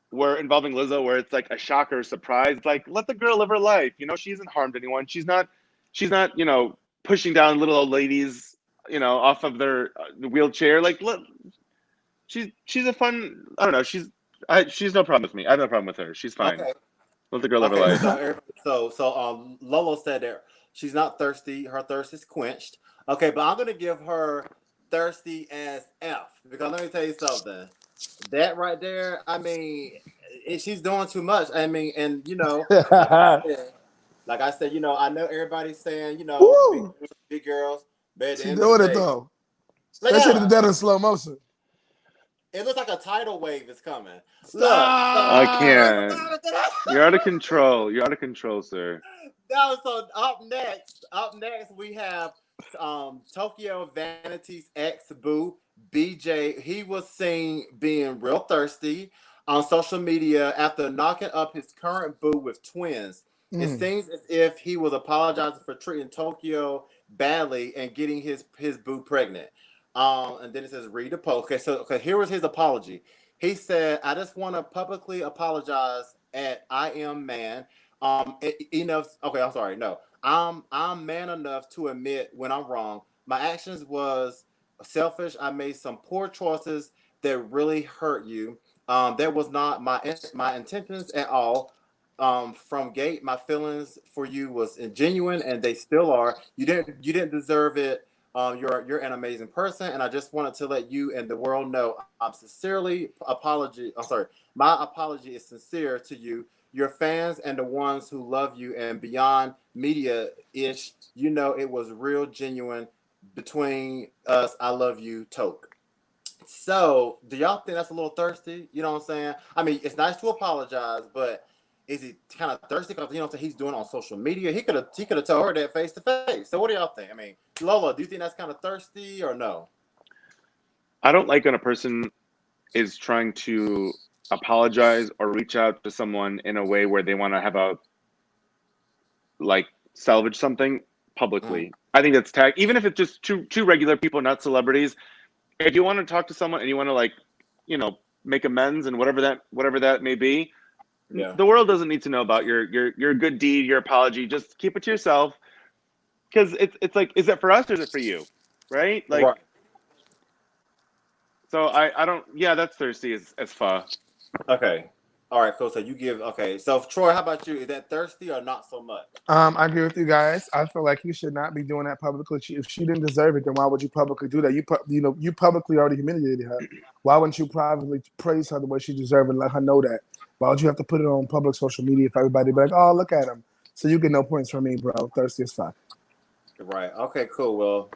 where involving Lizzo, where it's like a shocker, surprise? Like, let the girl live her life. You know, she hasn't harmed anyone. She's not. She's not. You know, pushing down little old ladies. You know, off of their wheelchair. Like, she's a fun. I don't know. She's no problem with me. I have no problem with her. She's fine. Okay. Let the girl live her Okay. life. So Lolo said that she's not thirsty. Her thirst is quenched. Okay, but I'm gonna give her thirsty as F because let me tell you something. That right there, I mean, she's doing too much. I mean, and like I said, I know everybody's saying, Woo! big girls, but at the She end of the doing it day, though. look That at shit is her. dead in slow motion. It looks like a tidal wave is coming. Look, I Stop! can't. You're out of control. You're out of control, sir. now, so up next we have Tokyo Vanity's ex boo BJ. He was seen being real thirsty on social media after knocking up his current boo with twins. It Mm. seems as if he was apologizing for treating Tokyo badly and getting his boo pregnant. And then it says read the post. Okay, here was his apology. He said, "I just want to publicly apologize at I am man. Enough. Okay, I'm sorry. No, I'm man enough to admit when I'm wrong. My actions was selfish. I made some poor choices that really hurt you. That was not my intentions at all. From gate, my feelings for you was genuine, and they still are. You didn't deserve it. You're an amazing person, and I just wanted to let you and the world know I'm sincerely apology. I'm sorry. My apology is sincere to you, your fans, and the ones who love you and beyond media ish. It was real, genuine between us. I love you, Toke." So, do y'all think that's a little thirsty? You know what I'm saying? I mean, it's nice to apologize, but is he kind of thirsty because he's doing it on social media? He could have told her that face to face. So, what do y'all think? I mean, Lola, do you think that's kind of thirsty or no? I don't like when a person is trying to apologize or reach out to someone in a way where they want to have a like salvage something Mm, publicly. I think that's tag. Even if it's just two regular people, not celebrities. If you want to talk to someone and you want to make amends and whatever that may be, yeah. the world doesn't need to know about your good deed, your apology. Just keep it to yourself. Because it's like, is it for us or is it for you? Right? Like, Right. so I don't, yeah, that's thirsty as fuck. Okay. All right, cool. So you give okay. So Troy, how about you? Is that thirsty or not so much? I agree with you guys. I feel like you should not be doing that publicly. If she didn't deserve it, then why would you publicly do that? You publicly already humiliated her. Why wouldn't you privately praise her the way she deserved and let her know that? Why would you have to put it on public social media for everybody to be like, oh, look at him? So you get no points from me, bro. Thirsty as fuck. Right. Okay, cool. Well,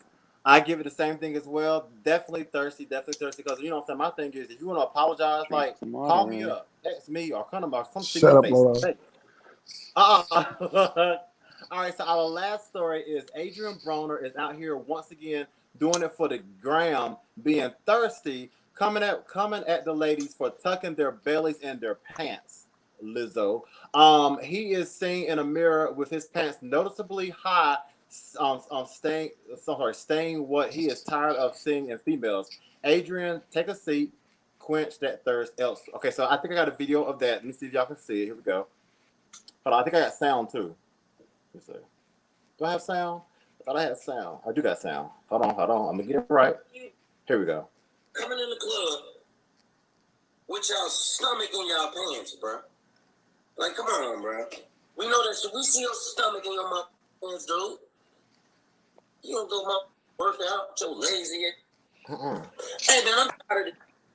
I give it the same thing as well. Definitely thirsty. Definitely thirsty. Because what I'm saying. My thing is, if you want to apologize, Drink like some call me water. up, text me, or come to come see me Shut up, face Laura. to face. All right. So our last story is Adrian Broner is out here once again doing it for the gram, being thirsty, coming at the ladies for tucking their bellies in their pants. Lizzo. He is seen in a mirror with his pants noticeably high, staying what he is tired of seeing in females. Adrian, take a seat, quench that thirst. Else, okay. So I think I got a video of that. Let me see if y'all can see it. Here we go. Hold on, I think I got sound too. Let's see. Do I have sound? I thought I had sound. I do got sound. Hold on. I'm gonna get it right. Here we go. Coming in the club with y'all stomach in y'all pants, bro. Like, come on, bro. We know that shit. We see your stomach in your pants, dude. You don't go work out with your lazy ass. Hey, man, I'm tired of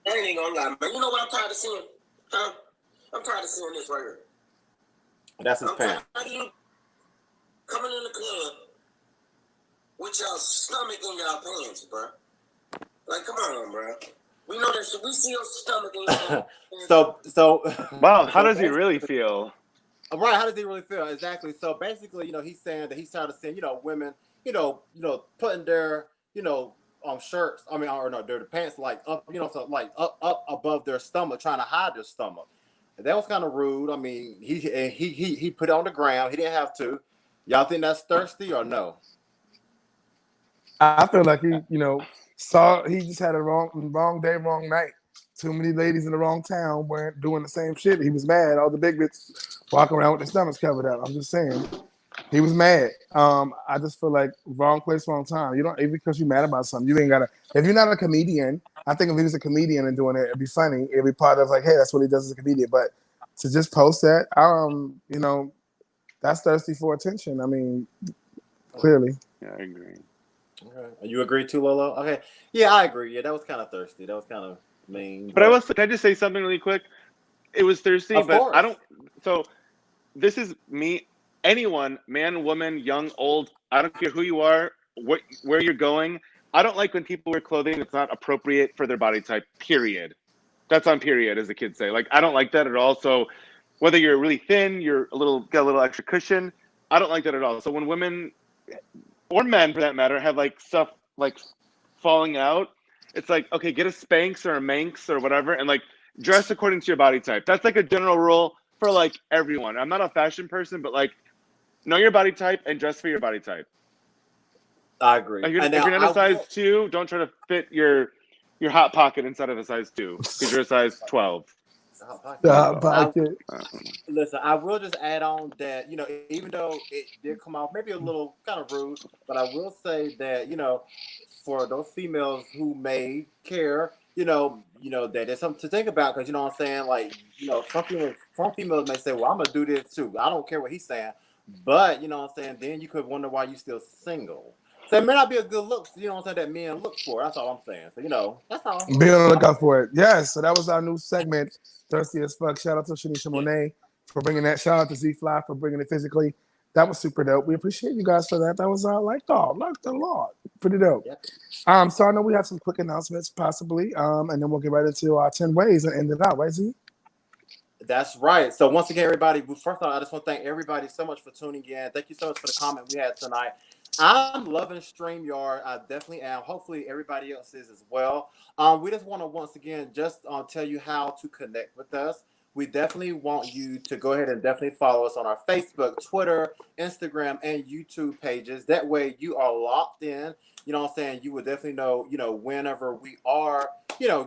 I ain't gonna lie, man. You know what I'm tired of seeing? Huh? I'm tired of seeing this right here. That's his pants. Tired of you coming in the club with your stomach in your pants, bro. Like, come on, bro. We know that shit. We see your stomach in your pants. So Wow, how does he really feel? Right, how does he really feel? Exactly. So basically, he's saying that he's tired of seeing, women, putting their, shirts, or no, their pants like up, so like up above their stomach, trying to hide their stomach. And that was kind of rude. I mean, he put it on the ground. He didn't have to. Y'all think that's thirsty or no? I feel like he just had a wrong day, wrong night. Too many ladies in the wrong town weren't doing the same shit. He was mad. All the big bitches walking around with their stomachs covered up. I'm just saying. He was mad. I just feel like wrong place, wrong time. You don't, because you're mad about something, you ain't gotta. If you're not a comedian, I think if he was a comedian and doing it, it'd be funny. It'd be part of like, hey, that's what he does as a comedian. But to just post that, that's thirsty for attention. I mean, clearly. Yeah, I agree. Okay. You agree too, Lolo? Okay. Yeah, I agree. Yeah, that was kind of thirsty. That was kind of mean. But can I just say something really quick? It was thirsty, of but course. I don't. So this is me. Anyone, man, woman, young, old. I don't care who you are, where you're going. I don't like when people wear clothing that's not appropriate for their body type. Period. That's on period, as the kids say. Like, I don't like that at all. So whether you're really thin, got a little extra cushion. I don't like that at all. So when women or men, for that matter, have like stuff like falling out, it's like, okay, get a Spanx or a Manx or whatever, and like dress according to your body type. That's like a general rule for like everyone. I'm not a fashion person, but like know your body type and dress for your body type. I agree. If you're not a size 2, don't try to fit your hot pocket inside of a size 2 because you're a size 12. Listen, I will just add on that, even though it did come off maybe a little kind of rude, but I will say that, for those females who may care, that there's something to think about, because you know what I'm saying, like, some females may say, well, I'm gonna do this too. I don't care what he's saying, but you know what I'm saying, then you could wonder why you still single. So it may not be a good look, that men look for. That's all I'm saying. So, that's all. Be on the lookout for it. Yes, so that was our new segment, Thirsty as Fuck. Shout out to Shanisha Monet for bringing that. Shout out to Z-Fly for bringing it physically. That was super dope. We appreciate you guys for that. That was like the Lord. Pretty dope. Yeah. So I know we have some quick announcements possibly, and then we'll get right into our 10 ways and end it out, right, Z? That's right. So once again, everybody, first of all, I just want to thank everybody so much for tuning in. Thank you so much for the comment we had tonight. I'm loving StreamYard. I definitely am. Hopefully everybody else is as well. We just want to once again just tell you how to connect with us. We definitely want you to go ahead and definitely follow us on our Facebook, Twitter, Instagram, and YouTube pages. That way you are locked in. You know what I'm saying? You will definitely know, whenever we are,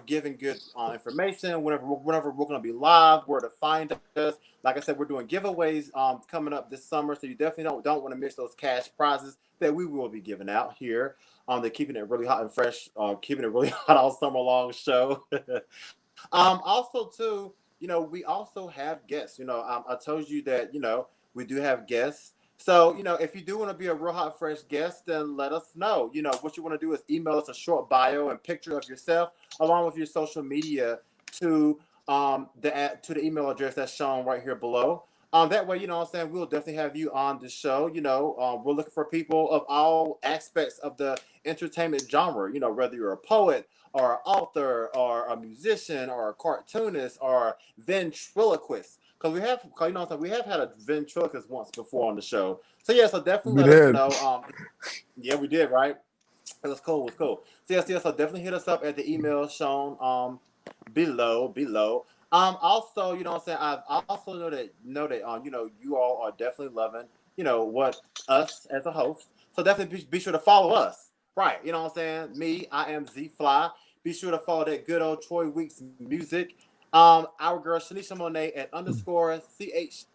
giving good information, whenever we're going to be live, where to find us. Like I said, we're doing giveaways coming up this summer, so you definitely don't want to miss those cash prizes that we will be giving out here on the Keeping It Really Hot and Fresh, Keeping It Really Hot All Summer Long show. Also, too, we also have guests. I told you that, we do have guests. So, if you do want to be a Real Hot Fresh guest, then let us know. What you want to do is email us a short bio and picture of yourself along with your social media to the email address that's shown right here below. That way, what I'm saying, we'll definitely have you on the show. We're looking for people of all aspects of the entertainment genre, whether you're a poet or an author or a musician or a cartoonist or ventriloquist. Because we have had a ventriloquist once before on the show. So yeah, so definitely let us know. Yeah, we did, right? It was cool. So so definitely hit us up at the email shown below. Also, what I'm saying, I also know that you all are definitely loving, what us as a host. So definitely be sure to follow us. Right. You know what I'm saying? Me, I am Z-Fly. Be sure to follow that good old Troy Weeks music. Our girl Shanisha Monet at _CHIITSA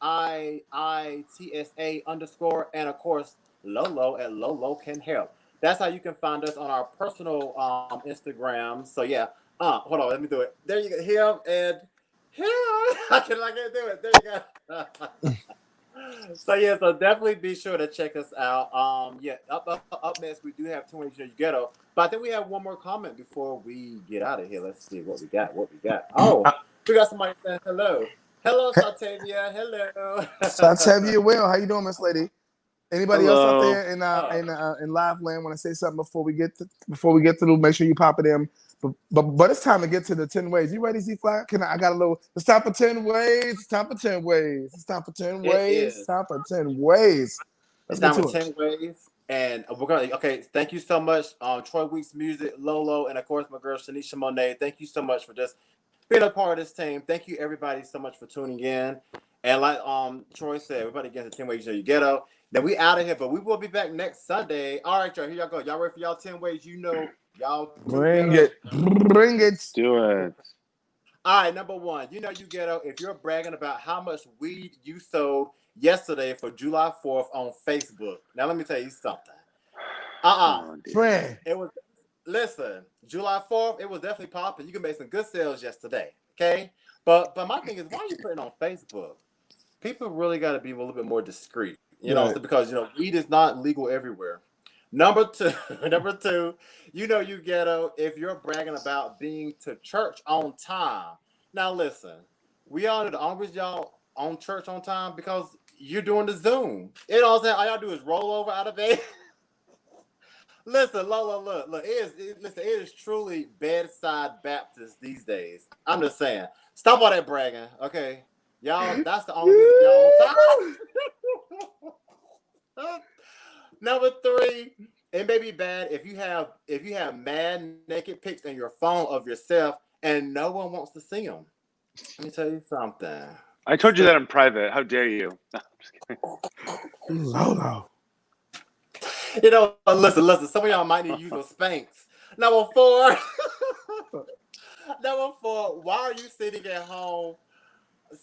_ and of course Lolo at Lolo Can Help. That's how you can find us on our personal Instagram. So yeah, hold on, let me do it. There you go, him and him. I can't do it. There you go. So definitely be sure to check us out. Up next we do have 20 Year Ghetto, but I think we have one more comment before we get out of here. Let's see what we got. Oh, we got somebody saying hello. Hello, Satavia. Hello. Satavia, well, how you doing, Miss Lady? Anybody else out Hello. there in live land want to say something before we get through? Make sure you pop it in. But it's time to get to the 10 ways. You ready, Z-Fly? I got a little. It's time for 10 ways. It's time for 10 ways. It's time for 10 ways. It's time for 10 ways. It's time for 10 ways. And we're gonna thank you so much, Troy Weeks Music, Lolo, and of course my girl Shanisha Monet. Thank you so much for just being a part of this team. Thank you everybody so much for tuning in. And like Troy said, everybody gets the 10 ways you ghetto. Then we out of here, but we will be back next Sunday. All right, y'all, here y'all go. Y'all ready for y'all 10 ways y'all bring it. Bring it. Do it. All right, number one, you ghetto, if you're bragging about how much weed you sold yesterday for July 4th on Facebook. Now let me tell you something. Friend. It was July 4th, it was definitely popping. You can make some good sales yesterday. Okay. But my thing is, why are you putting it on Facebook? People really gotta be a little bit more discreet. Because weed is not legal everywhere. Number two, you ghetto, if you're bragging about being to church on time. Now listen, we all know the only reason y'all on church on time because you're doing the Zoom. You know what I'm saying? All y'all do is roll over out of bed. Listen, Lola, look, it is truly bedside Baptist these days. I'm just saying. Stop all that bragging, okay? Y'all, that's the only reason y'all on time. Number three, it may be bad if you have mad naked pics on your phone of yourself and no one wants to see them. Let me tell you something. I told you that in private. How dare you? No, I'm just kidding. Lolo. Listen. Some of y'all might need to use those Spanx. Number four. Why are you sitting at home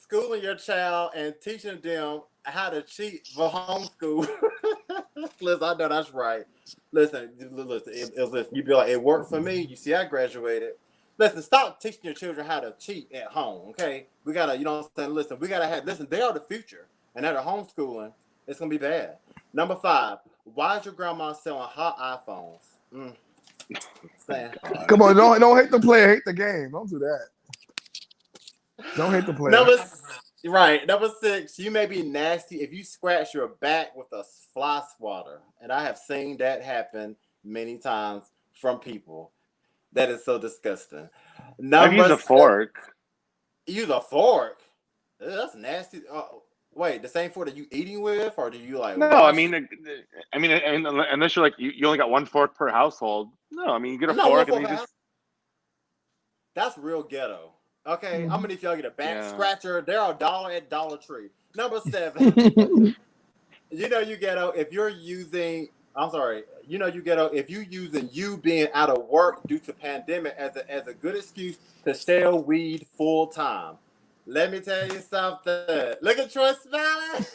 schooling your child and teaching them how to cheat for homeschool? Listen, I know that's right. Listen. You be like, it worked for me. You see, I graduated. Listen, stop teaching your children how to cheat at home, okay? We gotta, listen, we gotta listen, they are the future. And at homeschooling, it's gonna be bad. Number 5, why is your grandma selling hot iPhones? Come on, don't hate the player, hate the game. Don't do that. Don't hate the player. Number 6, you may be nasty if you scratch your back with a fly swatter. And I have seen that happen many times from people. That is so disgusting. I've used a fork. Use a fork? That's nasty. Wait, the same fork that you eating with, or do you like? No, I mean, unless you're like you only got one fork per household. No, I mean you get a fork and you just. That's real ghetto. Okay, I'm gonna if y'all get a back scratcher. They're $1 at Dollar Tree. Number 7. you ghetto if you're using. I'm sorry. You ghetto if you using you being out of work due to pandemic as a good excuse to sell weed full time. Let me tell you something. Look at Troy smiling.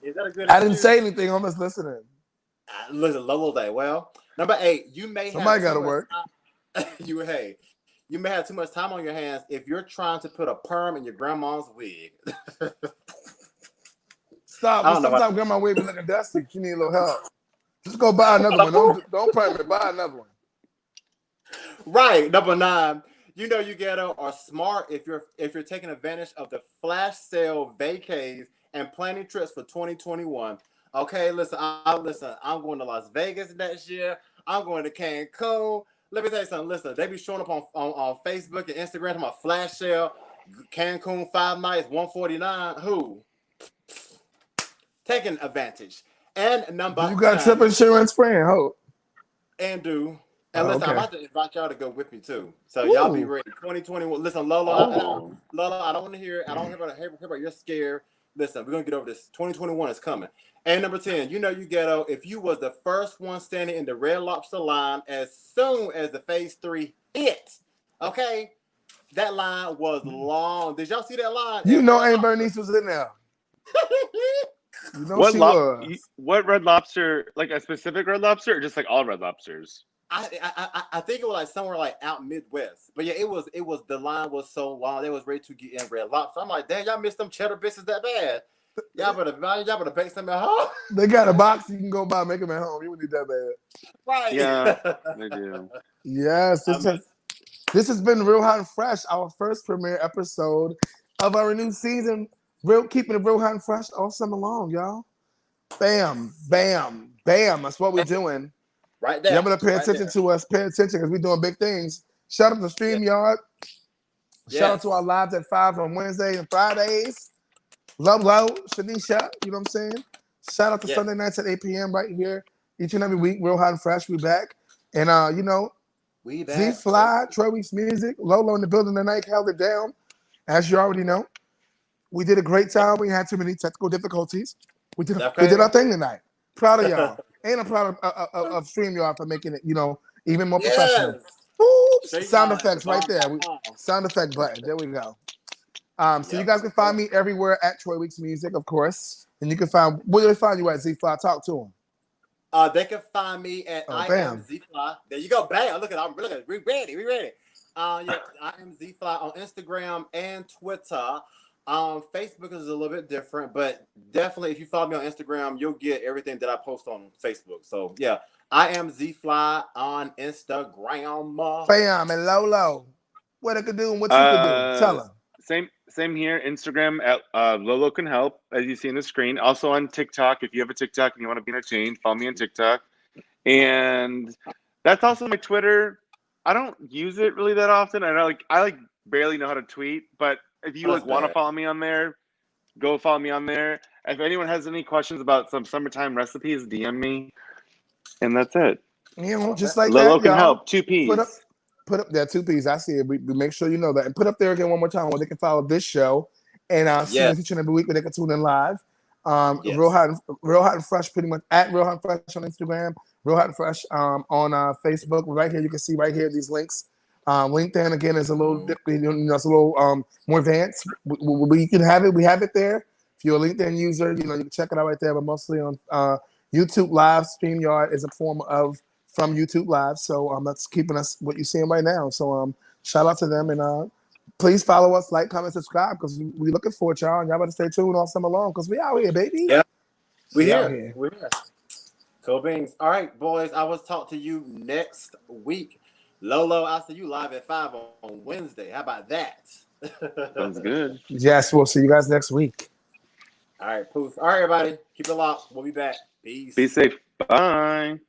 Is that a good excuse? I didn't say anything. I'm just listening. Listen, Lolo Day. Well, number 8, you may somebody got to work. You may have too much time on your hands if you're trying to put a perm in your grandma's wig. Stop. Sometimes grandma wig be looking dusty. She need a little help. Just go buy another one. Don't perm it. Buy another one. Right. Number 9. You ghetto are smart if you're taking advantage of the flash sale vacays and planning trips for 2021. Okay, listen, I'm going to Las Vegas next year. I'm going to Cancun. Let me tell you something. Listen, they be showing up on Facebook and Instagram to my flash sale. Cancun 5 nights, $149. Who? Taking advantage. And number 10. You got trip insurance, friend? Ho. And do. And listen, I'm about to invite y'all to go with me too. So y'all be ready. 2021. Listen, Lola, I don't want to hear. I don't hear about you're scared. Listen, we're gonna get over this. 2021 is coming. And number 10, you ghetto. If you was the first one standing in the Red Lobster line as soon as the phase 3 hit, okay, that line was long. Did y'all see that line? Aunt Bernice was in there. What Red Lobster? Like a specific Red Lobster, or just like all Red Lobsters? I think it was like somewhere like out Midwest, but yeah, it was the line was so long they was ready to get in Red Lobster. I'm like, damn, y'all missed them cheddar biscuits that bad. Y'all better bake some at home. They got a box you can go buy, make them at home. You wouldn't need that bad. Right. Yeah, they do. Yes, this has been Real Hot and Fresh, our first premiere episode of our new season. Keeping it real hot and fresh all summer long, y'all. Bam, bam, bam. That's what we're doing. Right there. Y'all better pay attention to us. Pay attention because we're doing big things. Shout out to StreamYard. Shout out to our lives at 5 on Wednesdays and Fridays. Love, Shanisha. You know what I'm saying? Shout out to Sunday nights at 8 p.m. right here. Each and every week, Real Hot and Fresh. We back. And, we back. Z-Fly, Troy Weeks Music, Lolo in the building tonight, held it down. As you already know. We did a great time. We had too many technical difficulties. We did our thing tonight. Proud of y'all. And I'm proud of StreamYard for making it, even more professional. Oops, sound effects right there. Sound effect button. There we go. So you guys can find me everywhere at Troy Weeks Music, of course. And you can find, where do they find you at, Z-Fly? Talk to them. They can find me at I am Z-Fly. There you go. Bam. Look at it. We ready. I am Z-Fly on Instagram and Twitter. Facebook is a little bit different, but definitely if you follow me on Instagram, you'll get everything that I post on Facebook. So yeah, I am Z-Fly on Instagram. Bam, and Lolo. What it could do and what you could do. Tell them. Same here. Instagram at Lolo Can Help, as you see on the screen. Also on TikTok. If you have a TikTok and you want to be in a chain, follow me on TikTok. And that's also my Twitter. I don't use it really that often. I barely know how to tweet, but if you want to follow me on there, go follow me on there. If anyone has any questions about some summertime recipes, DM me. And that's it. Just like Lolo that, Can y'all. Help. 2 P's. Put up there 2 P's. I see it. We make sure you know that. And put up there again one more time where they can follow this show and see us each and every week when they can tune in live. Real Hot and Fresh, pretty much at Real Hot and Fresh on Instagram, Real Hot and Fresh on Facebook. Right here, you can see right here these links. LinkedIn again is a little, it's a little more advanced. We can have it. We have it there. If you're a LinkedIn user, you can check it out right there. But mostly on YouTube Live, StreamYard is a form of from YouTube Live. So that's keeping us what you're seeing right now. So shout out to them and please follow us, like, comment, subscribe because we looking for it, y'all. And y'all better stay tuned all summer long because we out here, baby. Yeah, we here. We're here. Cool beans. All right, boys. I will talk to you next week. Lolo, I'll see you live at 5 on Wednesday. How about that? Sounds good. Yes, we'll see you guys next week. All right, poof. All right, everybody. Keep it locked. We'll be back. Peace. Be safe. Bye.